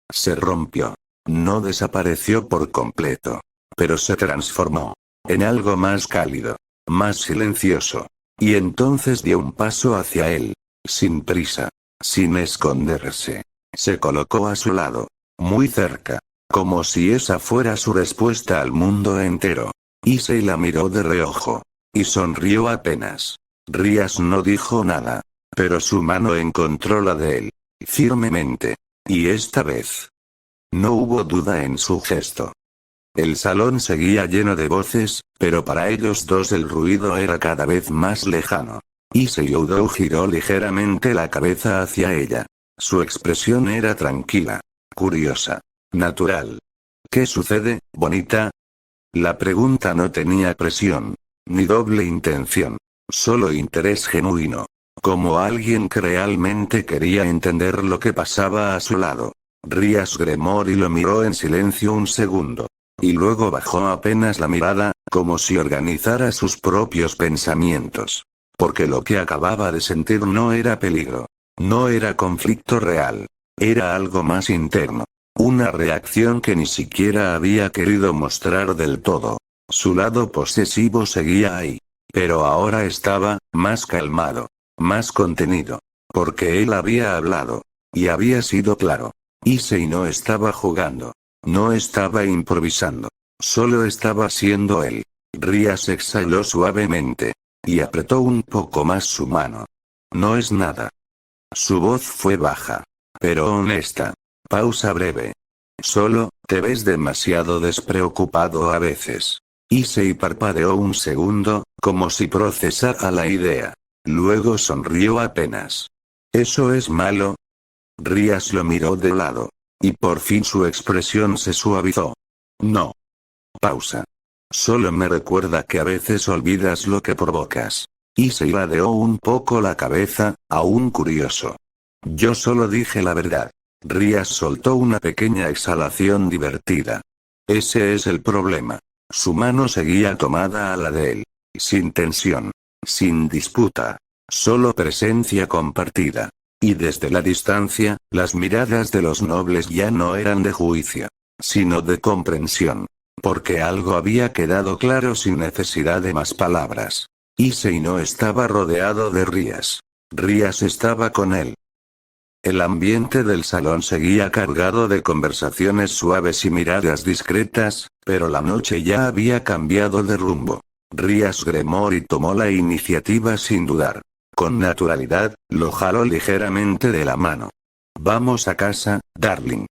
se rompió. No desapareció por completo. Pero se transformó en algo más cálido. Más silencioso. Y entonces dio un paso hacia él. Sin prisa. Sin esconderse. Se colocó a su lado. Muy cerca. Como si esa fuera su respuesta al mundo entero. Issei la miró de reojo. Y sonrió apenas. Rias no dijo nada. Pero su mano encontró la de él. Firmemente. Y esta vez No hubo duda en su gesto. El salón seguía lleno de voces, pero para ellos dos el ruido era cada vez más lejano. Issei Oudou giró ligeramente la cabeza hacia ella. Su expresión era tranquila, curiosa, natural. ¿Qué sucede, bonita? La pregunta no tenía presión, ni doble intención. Solo interés genuino. Como alguien que realmente quería entender lo que pasaba a su lado. Rías Gremory lo miró en silencio un segundo. Y luego bajó apenas la mirada, como si organizara sus propios pensamientos. Porque lo que acababa de sentir no era peligro. No era conflicto real. Era algo más interno. Una reacción que ni siquiera había querido mostrar del todo. Su lado posesivo seguía ahí. Pero ahora estaba, más calmado. Más contenido. Porque él había hablado. Y había sido claro. Issei no estaba jugando. No estaba improvisando. Solo estaba siendo él. Rías exhaló suavemente. Y apretó un poco más su mano. No es nada. Su voz fue baja. Pero honesta. Pausa breve. Solo, te ves demasiado despreocupado a veces. Issei parpadeó un segundo, como si procesara la idea. Luego sonrió apenas. ¿Eso es malo? Rías lo miró de lado. Y por fin su expresión se suavizó. No. Pausa. Solo me recuerda que a veces olvidas lo que provocas. Issei ladeó un poco la cabeza, aún curioso. Yo solo dije la verdad. Rías soltó una pequeña exhalación divertida. Ese es el problema. Su mano seguía tomada a la de él. Sin tensión. Sin disputa. Solo presencia compartida. Y desde la distancia, las miradas de los nobles ya no eran de juicio, sino de comprensión. Porque algo había quedado claro sin necesidad de más palabras. Issei no estaba rodeado de Rías. Rías estaba con él. El ambiente del salón seguía cargado de conversaciones suaves y miradas discretas, pero la noche ya había cambiado de rumbo. Rías Gremory tomó la iniciativa sin dudar. Con naturalidad, lo jaló ligeramente de la mano. Vamos a casa, darling.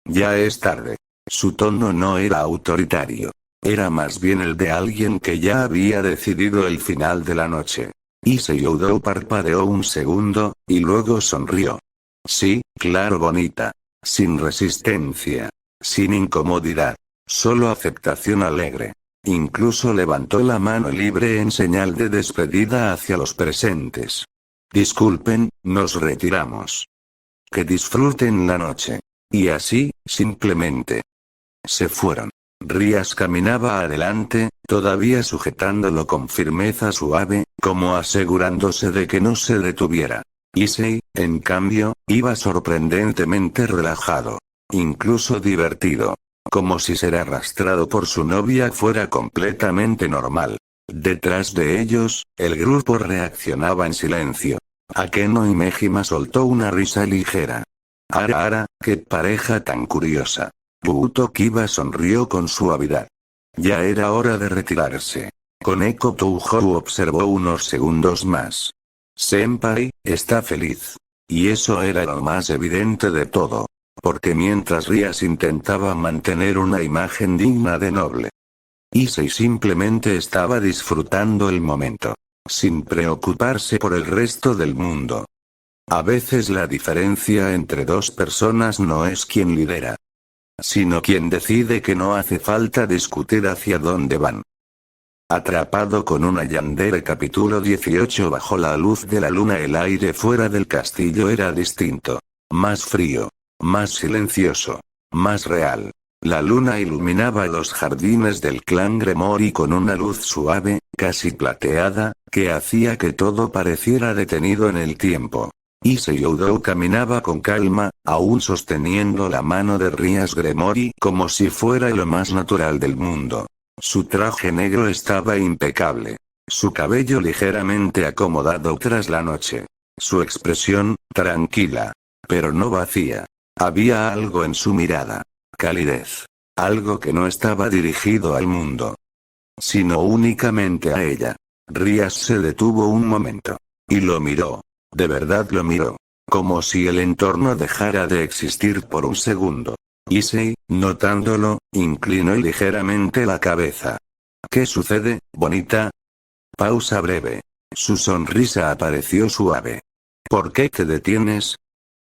Ya es tarde. Su tono no era autoritario. Era más bien el de alguien que ya había decidido el final de la noche. Issei Oudou parpadeó un segundo, y luego sonrió. Sí, claro, bonita. Sin resistencia. Sin incomodidad. Solo aceptación alegre. Incluso levantó la mano libre en señal de despedida hacia los presentes. Disculpen, nos retiramos. Que disfruten la noche. Y así, simplemente. Se fueron. Rías caminaba adelante, todavía sujetándolo con firmeza suave, como asegurándose de que no se detuviera. Issei, en cambio, iba sorprendentemente relajado. Incluso divertido. Como si ser arrastrado por su novia fuera completamente normal. Detrás de ellos, el grupo reaccionaba en silencio. Akeno y Mejima soltó una risa ligera. Ara, qué pareja tan curiosa. Buuto Kiba sonrió con suavidad. Ya era hora de retirarse. Koneko Touhou observó unos segundos más. Senpai, está feliz. Y eso era lo más evidente de todo. Porque mientras Rías intentaba mantener una imagen digna de noble, Issei simplemente estaba disfrutando el momento. Sin preocuparse por el resto del mundo. A veces la diferencia entre dos personas no es quien lidera, sino quien decide que no hace falta discutir hacia dónde van. Atrapado con una yandere. Capítulo 18. Bajo la luz de la luna el aire fuera del castillo era distinto. Más frío. Más silencioso. Más real. La luna iluminaba los jardines del clan Gremory con una luz suave, casi plateada, que hacía que todo pareciera detenido en el tiempo. Issei Oudou caminaba con calma, aún sosteniendo la mano de Rías Gremory como si fuera lo más natural del mundo. Su traje negro estaba impecable. Su cabello ligeramente acomodado tras la noche. Su expresión, tranquila. Pero no vacía. Había algo en su mirada. Calidez. Algo que no estaba dirigido al mundo, sino únicamente a ella. Rías se detuvo un momento. Y lo miró. De verdad lo miró. Como si el entorno dejara de existir por un segundo. Issei, notándolo, inclinó ligeramente la cabeza. ¿Qué sucede, bonita? Pausa breve. Su sonrisa apareció suave. ¿Por qué te detienes?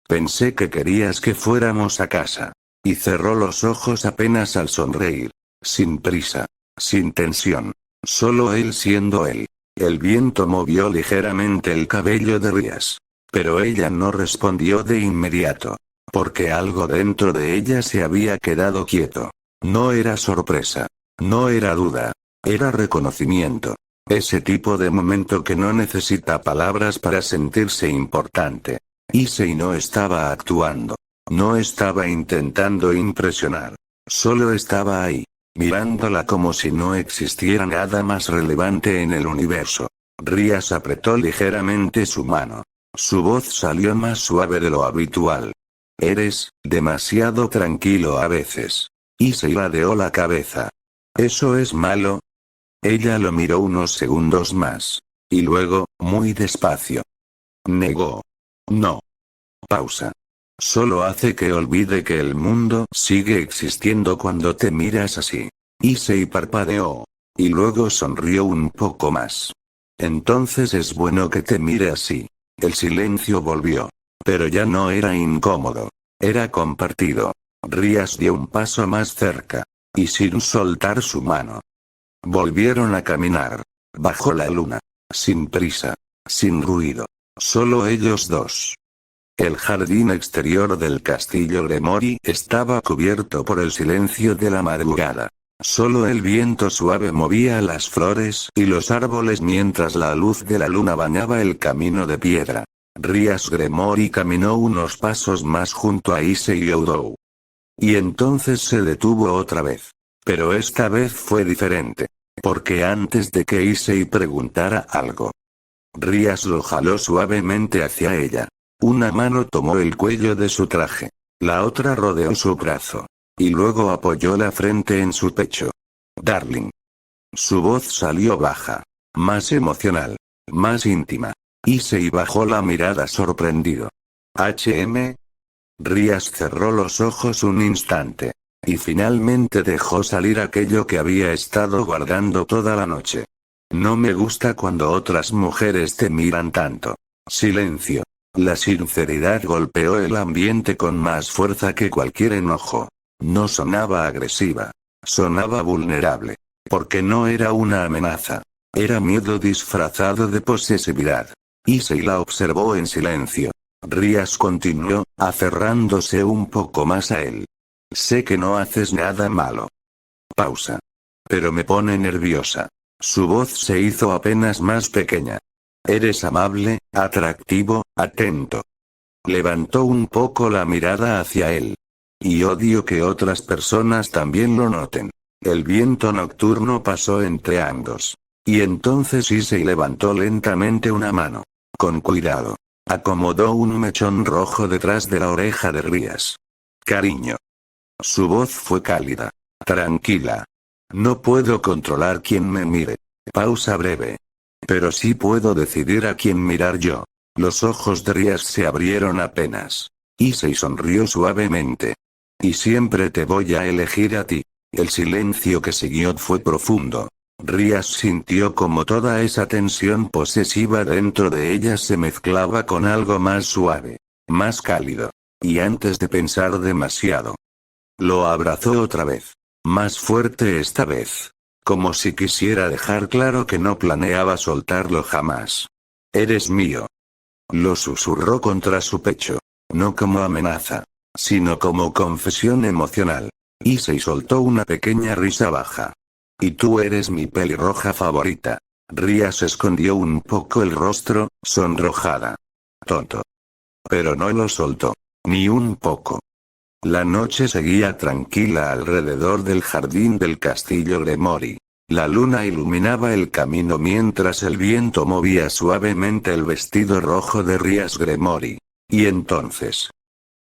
Pensé que querías que fuéramos a casa. Y cerró los ojos apenas al sonreír. Sin prisa. Sin tensión. Solo él siendo él. El viento movió ligeramente el cabello de Rías. Pero ella no respondió de inmediato. Porque algo dentro de ella se había quedado quieto. No era sorpresa. No era duda. Era reconocimiento. Ese tipo de momento que no necesita palabras para sentirse importante. Issei no estaba actuando. No estaba intentando impresionar. Solo estaba ahí. Mirándola como si no existiera nada más relevante en el universo. Rías apretó ligeramente su mano. Su voz salió más suave de lo habitual. Eres demasiado tranquilo a veces. Issei ladeó la cabeza. ¿Eso es malo? Ella lo miró unos segundos más. Y luego, muy despacio. Negó. No. Pausa. Solo hace que olvide que el mundo sigue existiendo cuando te miras así. Issei parpadeó. Y luego sonrió un poco más. Entonces es bueno que te mire así. El silencio volvió. Pero ya no era incómodo. Era compartido. Rías dio un paso más cerca. Y sin soltar su mano. Volvieron a caminar. Bajo la luna. Sin prisa. Sin ruido. Solo ellos dos. El jardín exterior del castillo Gremori estaba cubierto por el silencio de la madrugada. Solo el viento suave movía las flores y los árboles mientras la luz de la luna bañaba el camino de piedra. Rías Gremori caminó unos pasos más junto a Issei Oudou. Y entonces se detuvo otra vez. Pero esta vez fue diferente. Porque antes de que Issei preguntara algo, Rías lo jaló suavemente hacia ella. Una mano tomó el cuello de su traje. La otra rodeó su brazo. Y luego apoyó la frente en su pecho. Darling. Su voz salió baja. Más emocional. Más íntima. Issei bajó la mirada sorprendido. ¿HM? Rías cerró los ojos un instante. Y finalmente dejó salir aquello que había estado guardando toda la noche. No me gusta cuando otras mujeres te miran tanto. Silencio. La sinceridad golpeó el ambiente con más fuerza que cualquier enojo. No sonaba agresiva. Sonaba vulnerable. Porque no era una amenaza. Era miedo disfrazado de posesividad. Issei la observó en silencio. Rías continuó, aferrándose un poco más a él. Sé que no haces nada malo. Pausa. Pero me pone nerviosa. Su voz se hizo apenas más pequeña. Eres amable, atractivo, atento. Levantó un poco la mirada hacia él. Y odio que otras personas también lo noten. El viento nocturno pasó entre ambos. Y entonces Issei levantó lentamente una mano. Con cuidado. Acomodó un mechón rojo detrás de la oreja de Rías. Cariño. Su voz fue cálida. Tranquila. No puedo controlar quién me mire. Pausa breve. Pero sí puedo decidir a quién mirar yo. Los ojos de Rías se abrieron apenas. Issei sonrió suavemente. Y siempre te voy a elegir a ti. El silencio que siguió fue profundo. Rías sintió como toda esa tensión posesiva dentro de ella se mezclaba con algo más suave. Más cálido. Y antes de pensar demasiado. Lo abrazó otra vez. Más fuerte esta vez. Como si quisiera dejar claro que no planeaba soltarlo jamás. Eres mío. Lo susurró contra su pecho. No como amenaza. Sino como confesión emocional. Issei soltó una pequeña risa baja. Y tú eres mi pelirroja favorita. Rías escondió un poco el rostro, sonrojada. Tonto. Pero no lo soltó. Ni un poco. La noche seguía tranquila alrededor del jardín del castillo Gremori. La luna iluminaba el camino mientras el viento movía suavemente el vestido rojo de Rías Gremori. Y entonces,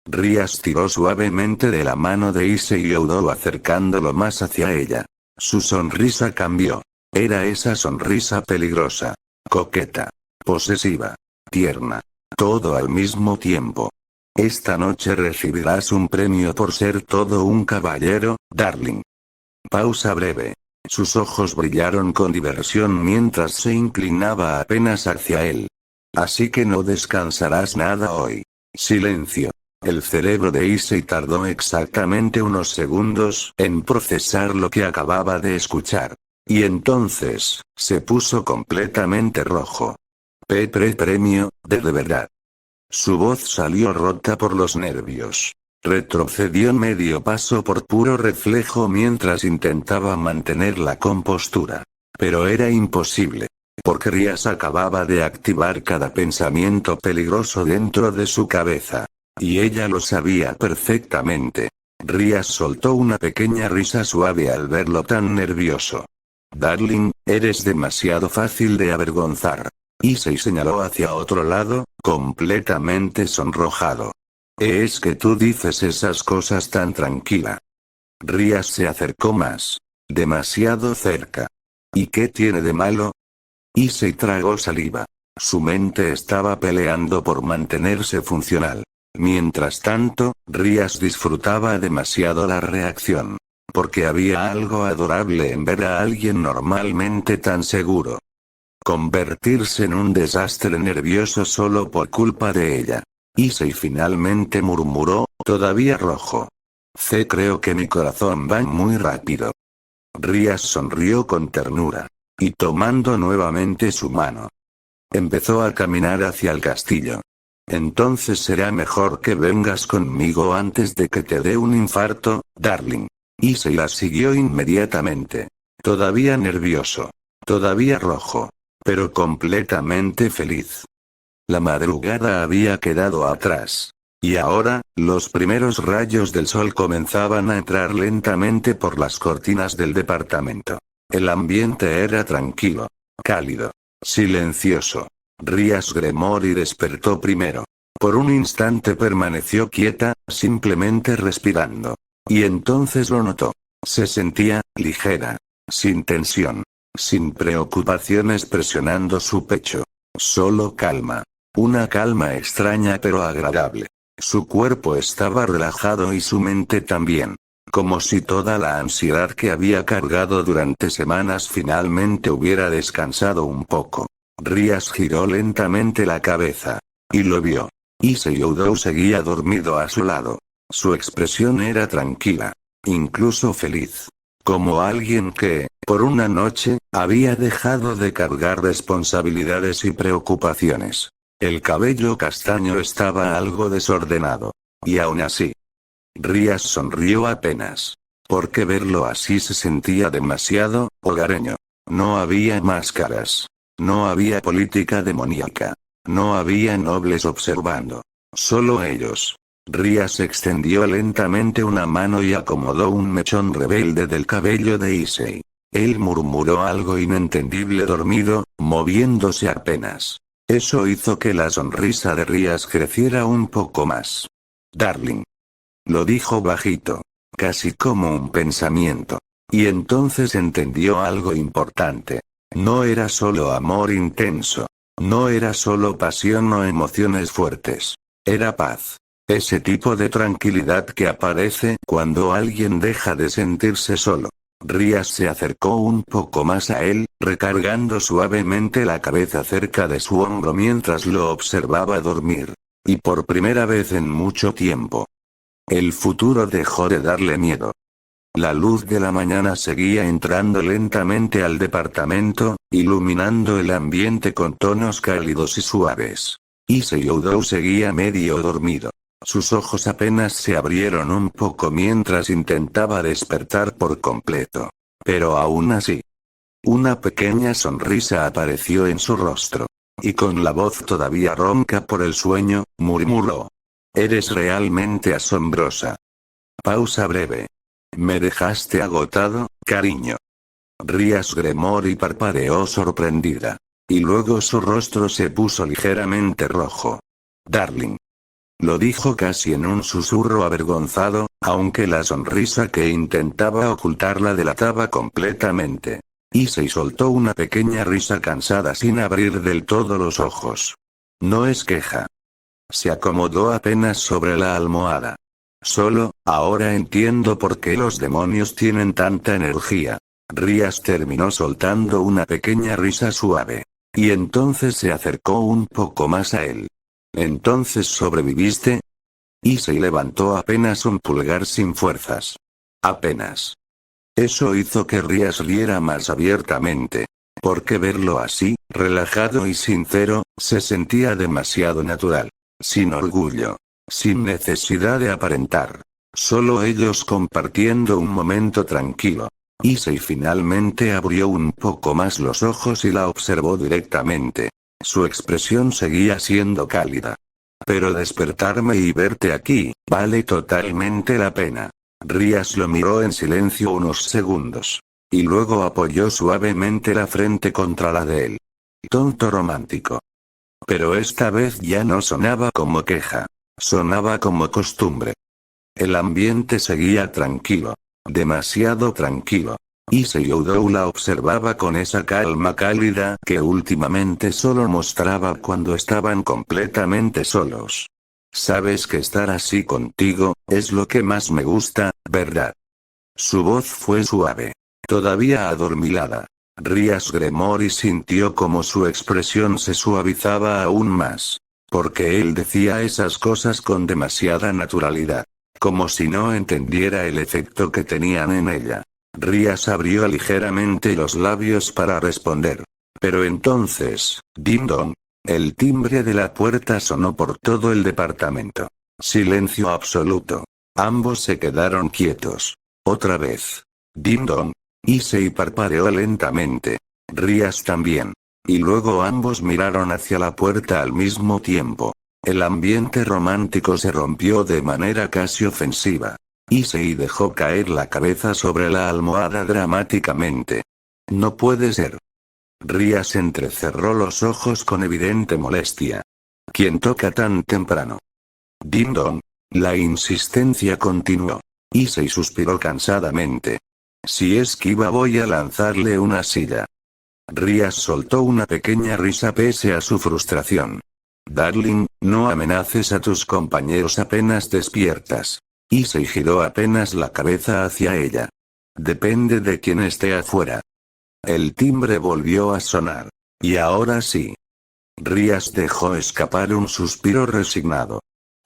Rías tiró suavemente de la mano de Issei Oudou acercándolo más hacia ella. Su sonrisa cambió. Era esa sonrisa peligrosa. Coqueta. Posesiva. Tierna. Todo al mismo tiempo. Esta noche recibirás un premio por ser todo un caballero, Darling. Pausa breve. Sus ojos brillaron con diversión mientras se inclinaba apenas hacia él. Así que no descansarás nada hoy. Silencio. El cerebro de Issei tardó exactamente unos segundos en procesar lo que acababa de escuchar. Y entonces, se puso completamente rojo. Premio, de verdad. Su voz salió rota por los nervios. Retrocedió medio paso por puro reflejo mientras intentaba mantener la compostura. Pero era imposible. Porque Rias acababa de activar cada pensamiento peligroso dentro de su cabeza. Y ella lo sabía perfectamente. Rias soltó una pequeña risa suave al verlo tan nervioso. Darling, eres demasiado fácil de avergonzar. Issei señaló hacia otro lado, completamente sonrojado. Es que tú dices esas cosas tan tranquila. Rias se acercó más. Demasiado cerca. ¿Y qué tiene de malo? Issei tragó saliva. Su mente estaba peleando por mantenerse funcional. Mientras tanto, Rias disfrutaba demasiado la reacción. Porque había algo adorable en ver a alguien normalmente tan seguro. Convertirse en un desastre nervioso solo por culpa de ella. Issei finalmente murmuró, todavía rojo. Creo que mi corazón va muy rápido. Rias sonrió con ternura. Y tomando nuevamente su mano. Empezó a caminar hacia el castillo. Entonces será mejor que vengas conmigo antes de que te dé un infarto, Darling. Issei la siguió inmediatamente. Todavía nervioso. Todavía rojo. Pero completamente feliz. La madrugada había quedado atrás. Y ahora, los primeros rayos del sol comenzaban a entrar lentamente por las cortinas del departamento. El ambiente era tranquilo. Cálido. Silencioso. Rias Gremory despertó primero. Por un instante permaneció quieta, simplemente respirando. Y entonces lo notó. Se sentía ligera. Sin tensión. Sin preocupaciones presionando su pecho. Solo calma. Una calma extraña pero agradable. Su cuerpo estaba relajado y su mente también. Como si toda la ansiedad que había cargado durante semanas finalmente hubiera descansado un poco. Rias giró lentamente la cabeza. Y lo vio. Issei Oudou seguía dormido a su lado. Su expresión era tranquila. Incluso feliz. Como alguien que, por una noche, había dejado de cargar responsabilidades y preocupaciones. El cabello castaño estaba algo desordenado. Y aún así. Rias sonrió apenas. Porque verlo así se sentía demasiado hogareño. No había máscaras. No había política demoníaca. No había nobles observando. Solo ellos. Rias extendió lentamente una mano y acomodó un mechón rebelde del cabello de Issei. Él murmuró algo inentendible dormido, moviéndose apenas. Eso hizo que la sonrisa de Rias creciera un poco más. Darling. Lo dijo bajito. Casi como un pensamiento. Y entonces entendió algo importante. No era solo amor intenso. No era solo pasión o emociones fuertes. Era paz. Ese tipo de tranquilidad que aparece cuando alguien deja de sentirse solo. Rias se acercó un poco más a él, recargando suavemente la cabeza cerca de su hombro mientras lo observaba dormir. Y por primera vez en mucho tiempo. El futuro dejó de darle miedo. La luz de la mañana seguía entrando lentamente al departamento, iluminando el ambiente con tonos cálidos y suaves. Issei Oudou seguía medio dormido. Sus ojos apenas se abrieron un poco mientras intentaba despertar por completo. Pero aún así. Una pequeña sonrisa apareció en su rostro. Y con la voz todavía ronca por el sueño, murmuró. Eres realmente asombrosa. Pausa breve. Me dejaste agotado, cariño. Rias Gremory parpadeó sorprendida. Y luego su rostro se puso ligeramente rojo. Darling. Lo dijo casi en un susurro avergonzado, aunque la sonrisa que intentaba ocultar la delataba completamente. Issei soltó una pequeña risa cansada sin abrir del todo los ojos. No es queja. Se acomodó apenas sobre la almohada. Ahora entiendo por qué los demonios tienen tanta energía. Rias terminó soltando una pequeña risa suave. Y entonces se acercó un poco más a él. ¿Entonces sobreviviste? Issei levantó apenas un pulgar sin fuerzas. Apenas. Eso hizo que Rias riera más abiertamente. Porque verlo así, relajado y sincero, se sentía demasiado natural. Sin orgullo. Sin necesidad de aparentar. Solo ellos compartiendo un momento tranquilo. Issei finalmente abrió un poco más los ojos y la observó directamente. Su expresión seguía siendo cálida. Pero despertarme y verte aquí, vale totalmente la pena. Rias lo miró en silencio unos segundos. Y luego apoyó suavemente la frente contra la de él. Tonto romántico. Pero esta vez ya no sonaba como queja. Sonaba como costumbre. El ambiente seguía tranquilo. Demasiado tranquilo. Issei Oudou la observaba con esa calma cálida que últimamente solo mostraba cuando estaban completamente solos. Sabes que estar así contigo, es lo que más me gusta, ¿verdad? Su voz fue suave. Todavía adormilada. Rias Gremory sintió como su expresión se suavizaba aún más. Porque él decía esas cosas con demasiada naturalidad. Como si no entendiera el efecto que tenían en ella. Rias abrió ligeramente los labios para responder. Pero entonces, ding dong. El timbre de la puerta sonó por todo el departamento. Silencio absoluto. Ambos se quedaron quietos. Otra vez. Ding dong. Issei parpadeó lentamente. Rias también. Y luego ambos miraron hacia la puerta al mismo tiempo. El ambiente romántico se rompió de manera casi ofensiva. Issei dejó caer la cabeza sobre la almohada dramáticamente. No puede ser. Rias entrecerró los ojos con evidente molestia. ¿Quién toca tan temprano? Ding dong. La insistencia continuó. Issei suspiró cansadamente. Si esquiva voy a lanzarle una silla. Rias soltó una pequeña risa pese a su frustración. Darling, no amenaces a tus compañeros apenas despiertas. Issei giró apenas la cabeza hacia ella. Depende de quién esté afuera. El timbre volvió a sonar. Y ahora sí. Rias dejó escapar un suspiro resignado.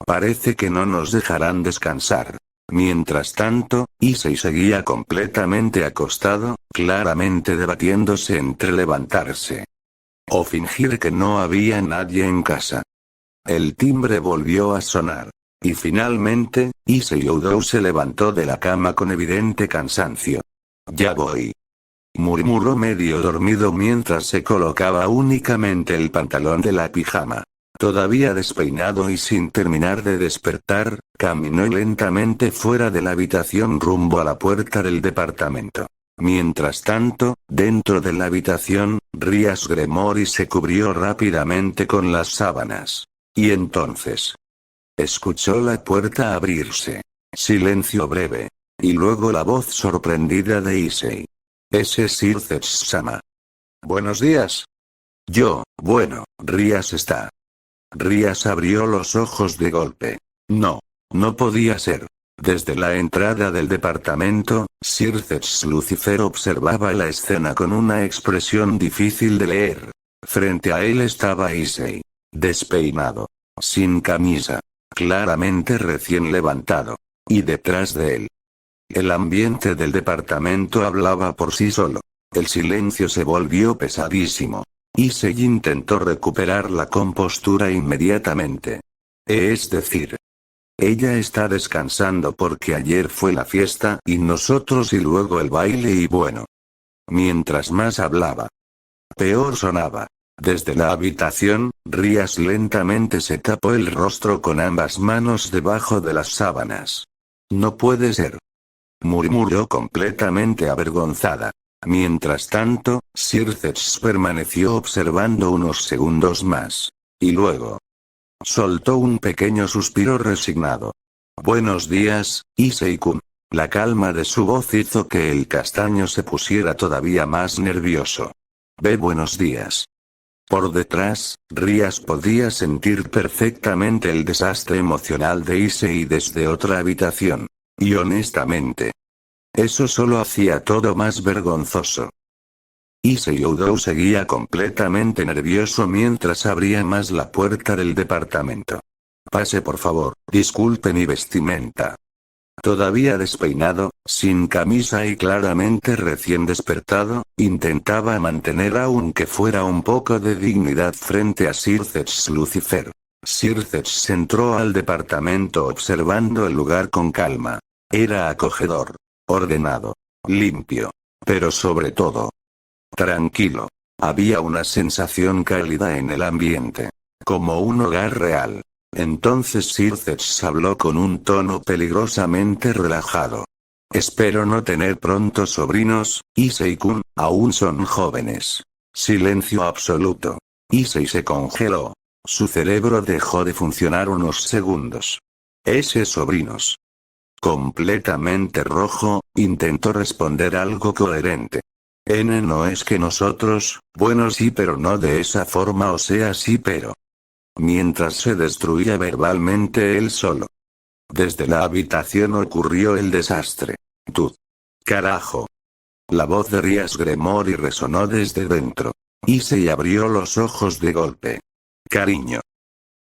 Parece que no nos dejarán descansar. Mientras tanto, Issei seguía completamente acostado, claramente debatiéndose entre levantarse o fingir que no había nadie en casa. El timbre volvió a sonar. Y finalmente, Issei Oudou se levantó de la cama con evidente cansancio. Ya voy. Murmuró medio dormido mientras se colocaba únicamente el pantalón de la pijama. Todavía despeinado y sin terminar de despertar, caminó lentamente fuera de la habitación rumbo a la puerta del departamento. Mientras tanto, dentro de la habitación, Rias Gremory se cubrió rápidamente con las sábanas. Y entonces escuchó la puerta abrirse. Silencio breve. Y luego la voz sorprendida de Issei. Ese es Circe-sama. Buenos días. Bueno, Rias está. Rias abrió los ojos de golpe. No podía ser. Desde la entrada del departamento, Circe Lucifer observaba la escena con una expresión difícil de leer. Frente a él estaba Issei. Despeinado. Sin camisa. Claramente recién levantado. Y detrás de él. El ambiente del departamento hablaba por sí solo. El silencio se volvió pesadísimo. Issei intentó recuperar la compostura inmediatamente. Es decir, ella está descansando porque ayer fue la fiesta y nosotros y luego el baile y bueno. Mientras más hablaba, peor sonaba. Desde la habitación, Rias lentamente se tapó el rostro con ambas manos debajo de las sábanas. No puede ser. Murmuró completamente avergonzada. Mientras tanto, Circe permaneció observando unos segundos más. Y luego soltó un pequeño suspiro resignado. Buenos días, Issei-kun. La calma de su voz hizo que el castaño se pusiera todavía más nervioso. Buenos días. Por detrás, Rías podía sentir perfectamente el desastre emocional de Issei desde otra habitación. Y honestamente, eso solo hacía todo más vergonzoso. Issei Oudou seguía completamente nervioso mientras abría más la puerta del departamento. Pase por favor, disculpe mi vestimenta. Todavía despeinado, sin camisa y claramente recién despertado, intentaba mantener aunque fuera un poco de dignidad frente a Sircex Lucifer. Sircex entró al departamento observando el lugar con calma. Era acogedor, ordenado, limpio, pero sobre todo, tranquilo. Había una sensación cálida en el ambiente, como un hogar real. Entonces Sircex habló con un tono peligrosamente relajado. Espero no tener pronto sobrinos, Issei-kun, aún son jóvenes. Silencio absoluto. Issei se congeló. Su cerebro dejó de funcionar unos segundos. Ese sobrinos. Completamente rojo, intentó responder algo coherente. No es que nosotros, bueno sí pero no de esa forma o sea sí pero. Mientras se destruía verbalmente él solo. Desde la habitación ocurrió el desastre. ¡Tú! ¡Carajo! La voz de Rías Gremory resonó desde dentro. Issei abrió los ojos de golpe. Cariño.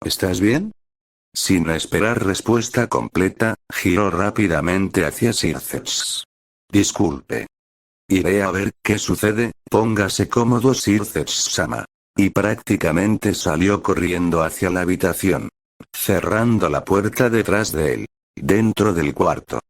¿Estás bien? Sin esperar respuesta completa, giró rápidamente hacia Sircex. Disculpe. Iré a ver qué sucede, póngase cómodo Sircex-sama. Y prácticamente salió corriendo hacia la habitación, cerrando la puerta detrás de él. Dentro del cuarto,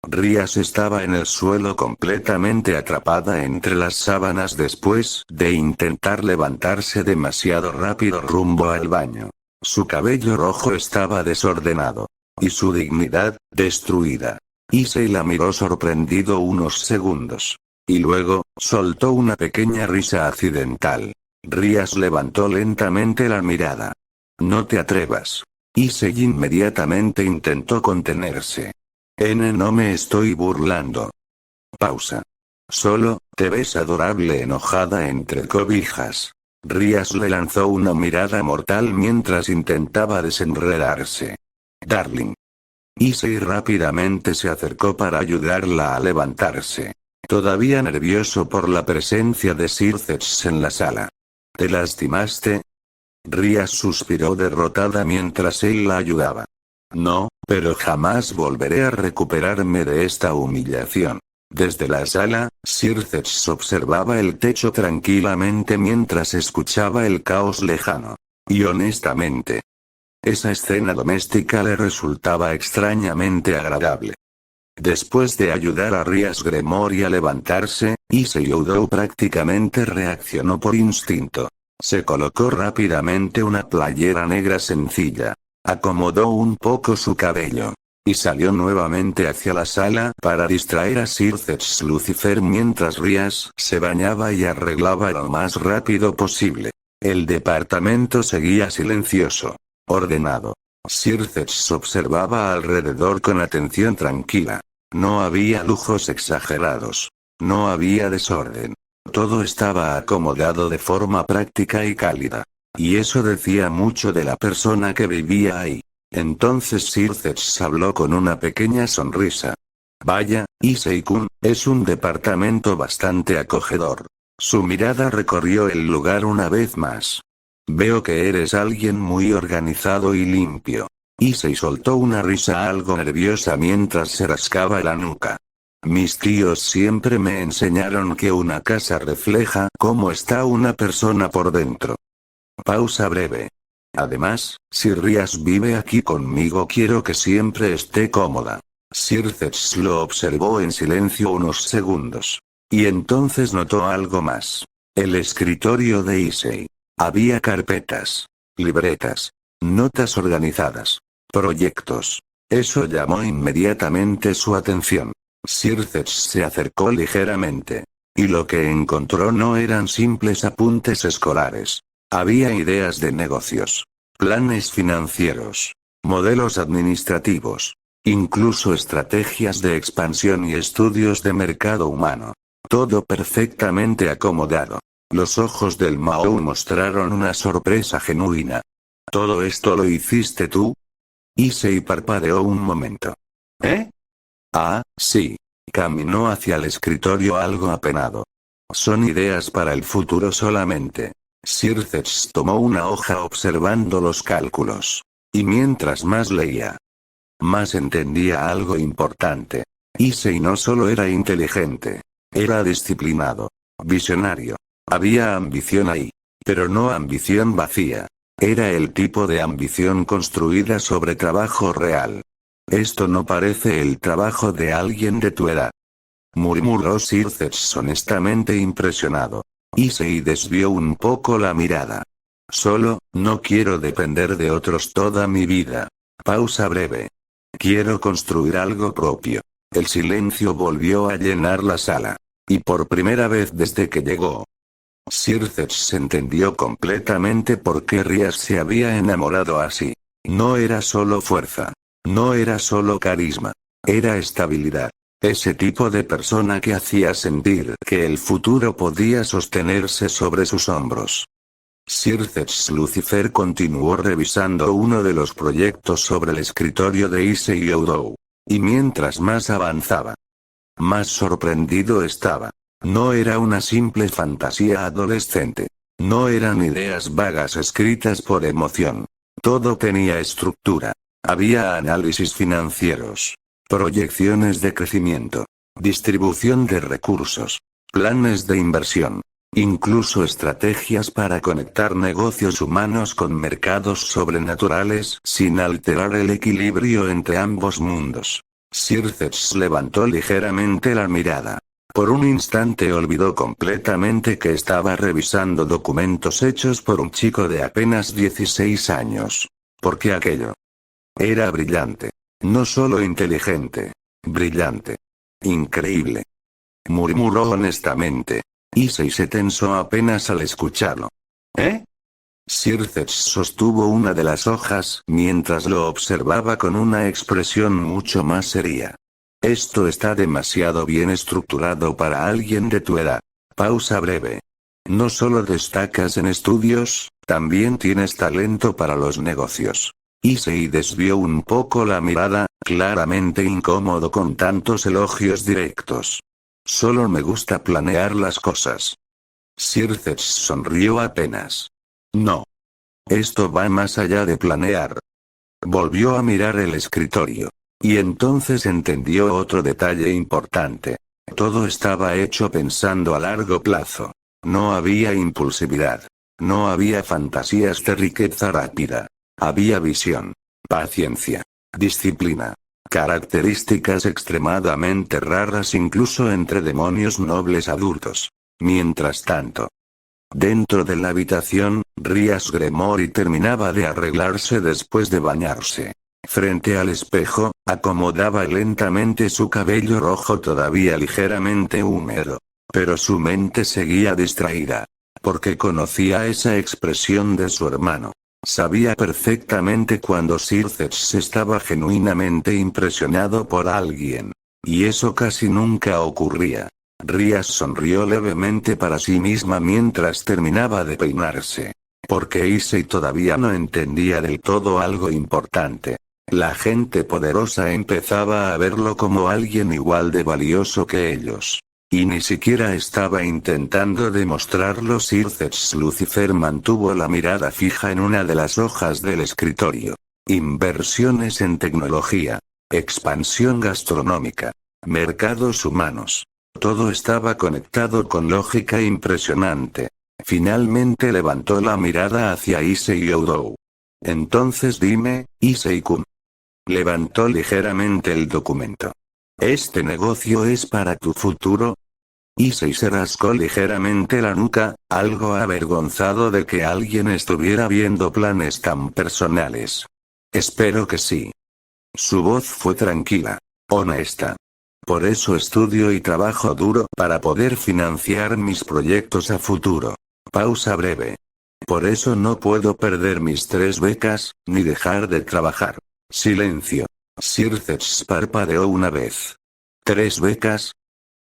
Rías estaba en el suelo completamente atrapada entre las sábanas después de intentar levantarse demasiado rápido rumbo al baño. Su cabello rojo estaba desordenado. Y su dignidad, destruida. Issei la miró sorprendido unos segundos. Y luego, soltó una pequeña risa accidental. Rías levantó lentamente la mirada. No te atrevas. Issei inmediatamente intentó contenerse. No me estoy burlando. Pausa. Solo, te ves adorable enojada entre cobijas. Rías le lanzó una mirada mortal mientras intentaba desenredarse. Darling. Issei rápidamente se acercó para ayudarla a levantarse. Todavía nervioso por la presencia de Sircex en la sala. ¿Te lastimaste? Rías suspiró derrotada mientras él la ayudaba. No, pero jamás volveré a recuperarme de esta humillación. Desde la sala, Sircex observaba el techo tranquilamente mientras escuchaba el caos lejano. Y honestamente, esa escena doméstica le resultaba extrañamente agradable. Después de ayudar a Rías Gremory a levantarse, Issei Oudou prácticamente reaccionó por instinto. Se colocó rápidamente una playera negra sencilla. Acomodó un poco su cabello. Y salió nuevamente hacia la sala para distraer a Sircex Lucifer mientras Rías se bañaba y arreglaba lo más rápido posible. El departamento seguía silencioso. Ordenado. Sircex observaba alrededor con atención tranquila. No había lujos exagerados. No había desorden. Todo estaba acomodado de forma práctica y cálida. Y eso decía mucho de la persona que vivía ahí. Entonces Sircex habló con una pequeña sonrisa. Vaya, Issei-kun, es un departamento bastante acogedor. Su mirada recorrió el lugar una vez más. Veo que eres alguien muy organizado y limpio. Issei soltó una risa algo nerviosa mientras se rascaba la nuca. Mis tíos siempre me enseñaron que una casa refleja cómo está una persona por dentro. Pausa breve. Además, si Rías vive aquí conmigo quiero que siempre esté cómoda. Sircex lo observó en silencio unos segundos. Y entonces notó algo más. El escritorio de Issei. Había carpetas, libretas, notas organizadas, proyectos. Eso llamó inmediatamente su atención. Sircex se acercó ligeramente. Y lo que encontró no eran simples apuntes escolares. Había ideas de negocios, planes financieros, modelos administrativos, incluso estrategias de expansión y estudios de mercado humano. Todo perfectamente acomodado. Los ojos del Mao mostraron una sorpresa genuina. ¿Todo esto lo hiciste tú? Issei parpadeó un momento. ¿Eh? Ah, sí. Caminó hacia el escritorio algo apenado. Son ideas para el futuro solamente. Circes tomó una hoja observando los cálculos. Y mientras más leía, más entendía algo importante. Issei no solo era inteligente, era disciplinado, visionario. Había ambición ahí. Pero no ambición vacía. Era el tipo de ambición construida sobre trabajo real. Esto no parece el trabajo de alguien de tu edad, murmuró Circes honestamente impresionado. Issei desvió un poco la mirada. Solo, no quiero depender de otros toda mi vida. Pausa breve. Quiero construir algo propio. El silencio volvió a llenar la sala. Y por primera vez desde que llegó, Circes entendió completamente por qué Rías se había enamorado así. No era solo fuerza. No era solo carisma. Era estabilidad. Ese tipo de persona que hacía sentir que el futuro podía sostenerse sobre sus hombros. Circes Lucifer continuó revisando uno de los proyectos sobre el escritorio de Issei Oudou. Y mientras más avanzaba, más sorprendido estaba. No era una simple fantasía adolescente. No eran ideas vagas escritas por emoción. Todo tenía estructura. Había análisis financieros, proyecciones de crecimiento, distribución de recursos, planes de inversión, incluso estrategias para conectar negocios humanos con mercados sobrenaturales sin alterar el equilibrio entre ambos mundos. Circes levantó ligeramente la mirada. Por un instante olvidó completamente que estaba revisando documentos hechos por un chico de apenas 16 años. Porque aquello era brillante. No solo inteligente. Brillante. Increíble. Murmuró honestamente. Issei se tensó apenas al escucharlo. ¿Eh? Circes sostuvo una de las hojas mientras lo observaba con una expresión mucho más seria. Esto está demasiado bien estructurado para alguien de tu edad. Pausa breve. No solo destacas en estudios, también tienes talento para los negocios. Issei desvió un poco la mirada, claramente incómodo con tantos elogios directos. Solo me gusta planear las cosas. Circes sonrió apenas. No. Esto va más allá de planear. Volvió a mirar el escritorio. Y entonces entendió otro detalle importante. Todo estaba hecho pensando a largo plazo. No había impulsividad. No había fantasías de riqueza rápida. Había visión, paciencia, disciplina. Características extremadamente raras incluso entre demonios nobles adultos. Mientras tanto, dentro de la habitación, Rías Gremory terminaba de arreglarse después de bañarse. Frente al espejo, acomodaba lentamente su cabello rojo todavía ligeramente húmedo. Pero su mente seguía distraída. Porque conocía esa expresión de su hermano. Sabía perfectamente cuando Circes estaba genuinamente impresionado por alguien. Y eso casi nunca ocurría. Rías sonrió levemente para sí misma mientras terminaba de peinarse. Porque Issei todavía no entendía del todo algo importante. La gente poderosa empezaba a verlo como alguien igual de valioso que ellos. Y ni siquiera estaba intentando demostrarlo. Circes Lucifer mantuvo la mirada fija en una de las hojas del escritorio. Inversiones en tecnología. Expansión gastronómica. Mercados humanos. Todo estaba conectado con lógica impresionante. Finalmente levantó la mirada hacia Issei Oudou. Entonces dime, Issei-kun. Levantó ligeramente el documento. ¿Este negocio es para tu futuro? Issei se rascó ligeramente la nuca, algo avergonzado de que alguien estuviera viendo planes tan personales. Espero que sí. Su voz fue tranquila, honesta. Por eso estudio y trabajo duro para poder financiar mis proyectos a futuro. Pausa breve. Por eso no puedo perder mis 3 becas, ni dejar de trabajar. Silencio. Circes parpadeó una vez. ¿3 becas?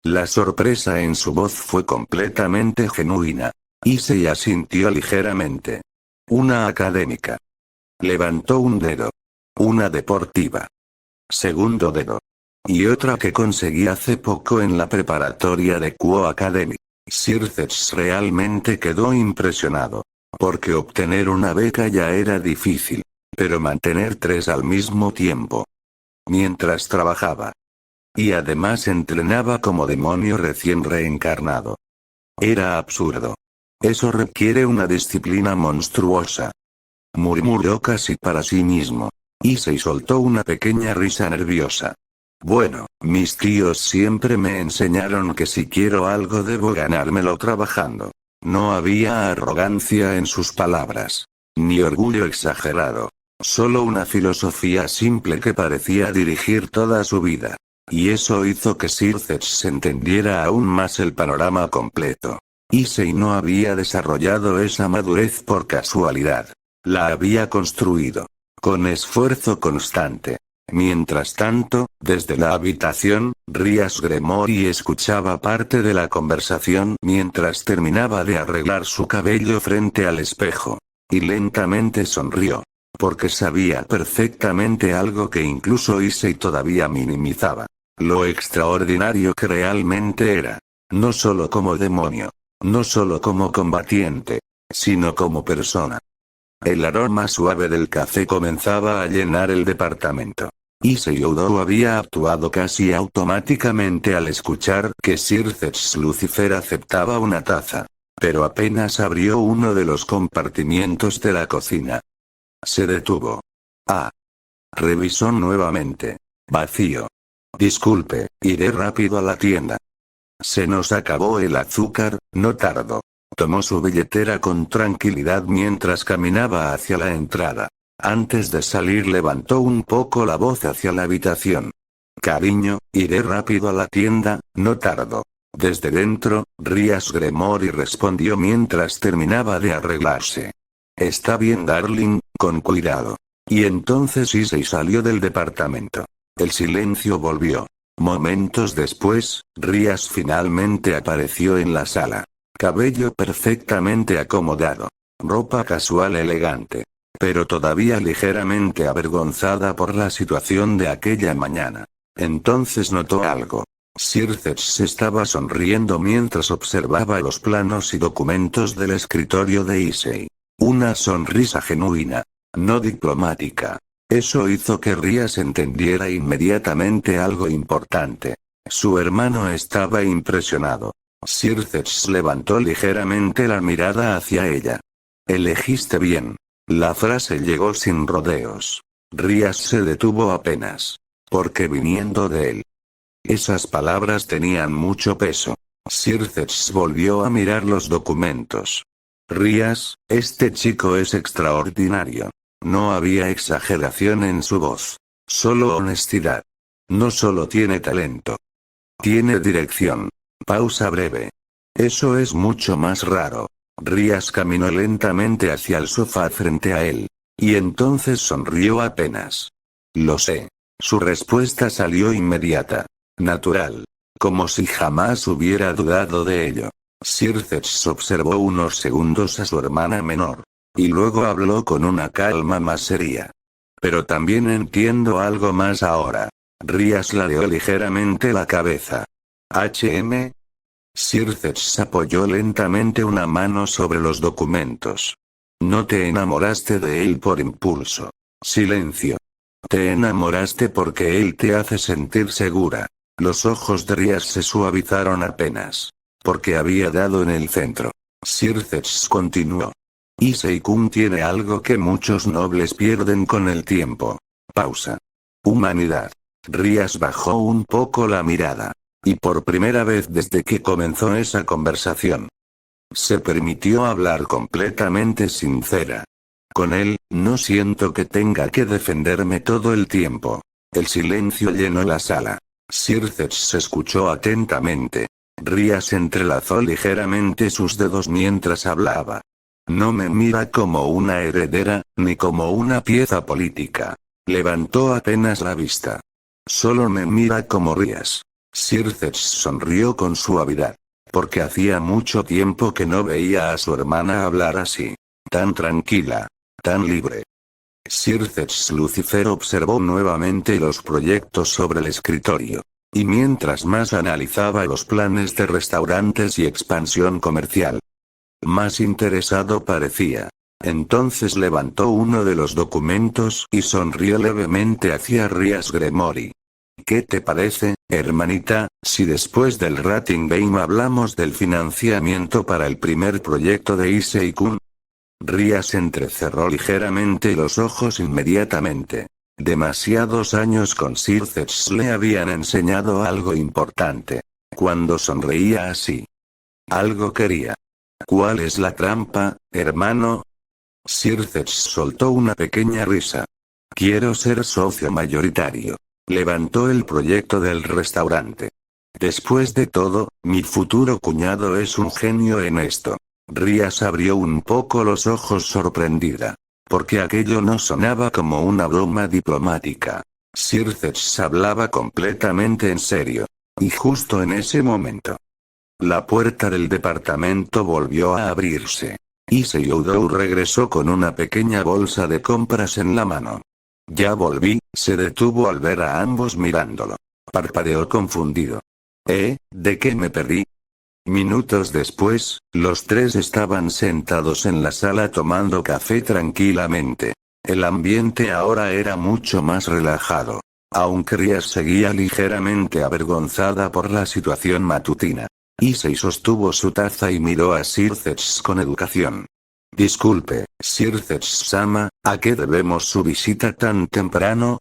La sorpresa en su voz fue completamente genuina. Issei asintió ligeramente. Una académica. Levantó un dedo. Una deportiva. Segundo dedo. Y otra que conseguí hace poco en la preparatoria de Kuo Academy. Circex realmente quedó impresionado. Porque obtener una beca ya era difícil. Pero mantener 3 al mismo tiempo. Mientras trabajaba. Y además entrenaba como demonio recién reencarnado. Era absurdo. Eso requiere una disciplina monstruosa. Murmuró casi para sí mismo. Issei soltó una pequeña risa nerviosa. Bueno, mis tíos siempre me enseñaron que si quiero algo debo ganármelo trabajando. No había arrogancia en sus palabras. Ni orgullo exagerado. Solo una filosofía simple que parecía dirigir toda su vida. Y eso hizo que Circex entendiera aún más el panorama completo. Issei no había desarrollado esa madurez por casualidad. La había construido. Con esfuerzo constante. Mientras tanto, desde la habitación, Rias Gremory escuchaba parte de la conversación mientras terminaba de arreglar su cabello frente al espejo. Y lentamente sonrió. Porque sabía perfectamente algo que incluso Issei todavía minimizaba. Lo extraordinario que realmente era. No solo como demonio. No solo como combatiente. Sino como persona. El aroma suave del café comenzaba a llenar el departamento. Issei Oudou había actuado casi automáticamente al escuchar que Circex Lucifer aceptaba una taza. Pero apenas abrió uno de los compartimientos de la cocina. Se detuvo. Ah. Revisó nuevamente. Vacío. Disculpe, iré rápido a la tienda. Se nos acabó el azúcar, no tardó. Tomó su billetera con tranquilidad mientras caminaba hacia la entrada. Antes de salir levantó un poco la voz hacia la habitación. Cariño, iré rápido a la tienda, no tardo. Desde dentro, Rias Gremory respondió mientras terminaba de arreglarse. Está bien, darling, con cuidado. Y entonces Issei salió del departamento. El silencio volvió. Momentos después, Rias finalmente apareció en la sala. Cabello perfectamente acomodado. Ropa casual elegante. Pero todavía ligeramente avergonzada por la situación de aquella mañana. Entonces notó algo. Circex estaba sonriendo mientras observaba los planos y documentos del escritorio de Issei. Una sonrisa genuina. No diplomática. Eso hizo que Rias entendiera inmediatamente algo importante. Su hermano estaba impresionado. Circex levantó ligeramente la mirada hacia ella. Elegiste bien. La frase llegó sin rodeos. Rias se detuvo apenas. Porque viniendo de él. Esas palabras tenían mucho peso. Circex volvió a mirar los documentos. Rias, este chico es extraordinario. No había exageración en su voz. Solo honestidad. No solo tiene talento. Tiene dirección. Pausa breve. Eso es mucho más raro. Rias caminó lentamente hacia el sofá frente a él. Y entonces sonrió apenas. Lo sé. Su respuesta salió inmediata. Natural. Como si jamás hubiera dudado de ello. Circex observó unos segundos a su hermana menor. Y luego habló con una calma más seria. Pero también entiendo algo más ahora. Rias ladeó ligeramente la cabeza. HM. Circex apoyó lentamente una mano sobre los documentos. No te enamoraste de él por impulso. Silencio. Te enamoraste porque él te hace sentir segura. Los ojos de Rias se suavizaron apenas. Porque había dado en el centro. Circex continuó. Issei-kun tiene algo que muchos nobles pierden con el tiempo. Pausa. Humanidad. Rias bajó un poco la mirada. Y por primera vez desde que comenzó esa conversación. Se permitió hablar completamente sincera. Con él, no siento que tenga que defenderme todo el tiempo. El silencio llenó la sala. Circex se escuchó atentamente. Rias entrelazó ligeramente sus dedos mientras hablaba. No me mira como una heredera, ni como una pieza política. Levantó apenas la vista. Solo me mira como Rias. Circex sonrió con suavidad. porque hacía mucho tiempo que no veía a su hermana hablar así. Tan tranquila. Tan libre. Sir Lucifer observó nuevamente los proyectos sobre el escritorio. Y mientras más analizaba los planes de restaurantes y expansión comercial, más interesado parecía. Entonces levantó uno de los documentos y sonrió levemente hacia Rías Gremory. ¿Qué te parece, hermanita, si después del Rating Game hablamos del financiamiento para el primer proyecto de Issei-kun? Rías entrecerró ligeramente los ojos inmediatamente. Demasiados años con Sir le habían enseñado algo importante. Cuando sonreía así. Algo quería. ¿Cuál es la trampa, hermano? Sir soltó una pequeña risa. Quiero ser socio mayoritario. Levantó el proyecto del restaurante. Después de todo, mi futuro cuñado es un genio en esto. Rías abrió un poco los ojos sorprendida. Porque aquello no sonaba como una broma diplomática. Sir hablaba completamente en serio. Y justo en ese momento, la puerta del departamento volvió a abrirse. Issei Oudou regresó con una pequeña bolsa de compras en la mano. Ya volví, se detuvo al ver a ambos mirándolo. Parpadeó confundido. ¿De qué me perdí? Minutos después, los tres estaban sentados en la sala tomando café tranquilamente. El ambiente ahora era mucho más relajado. Aunque Rías seguía ligeramente avergonzada por la situación matutina. Issei sostuvo su taza y miró a Sir con educación. Disculpe, Sir sama, ¿a qué debemos su visita tan temprano?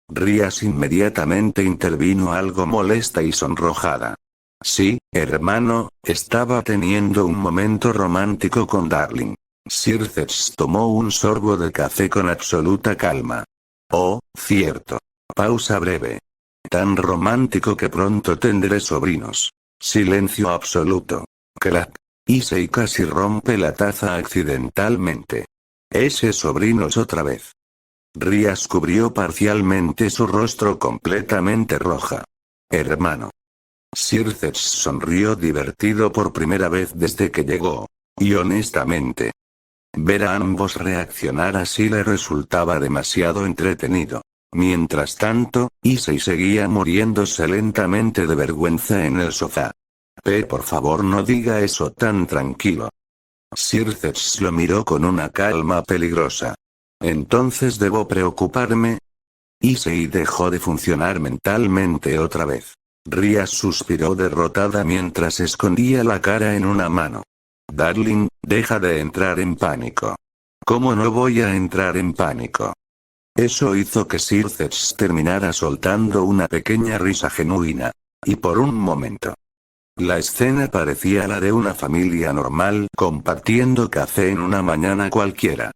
Rías inmediatamente intervino algo molesta y sonrojada. Sí, hermano, estaba teniendo un momento romántico con Darling. Sir tomó un sorbo de café con absoluta calma. Oh, cierto. Pausa breve. Tan romántico que pronto tendré sobrinos. Silencio absoluto. Crack. Issei casi rompe la taza accidentalmente. Ese sobrinos otra vez. Rías cubrió parcialmente su rostro completamente roja. Hermano. Sir sonrió divertido por primera vez desde que llegó. Y honestamente, ver a ambos reaccionar así le resultaba demasiado entretenido. Mientras tanto, Issei seguía muriéndose lentamente de vergüenza en el sofá. Por favor no diga eso tan tranquilo. Sir lo miró con una calma peligrosa. ¿Entonces debo preocuparme? Issei dejó de funcionar mentalmente otra vez. Rías suspiró derrotada mientras escondía la cara en una mano. Darling, deja de entrar en pánico. ¿Cómo no voy a entrar en pánico? Eso hizo que Sir terminara soltando una pequeña risa genuina. Y por un momento, la escena parecía la de una familia normal compartiendo café en una mañana cualquiera.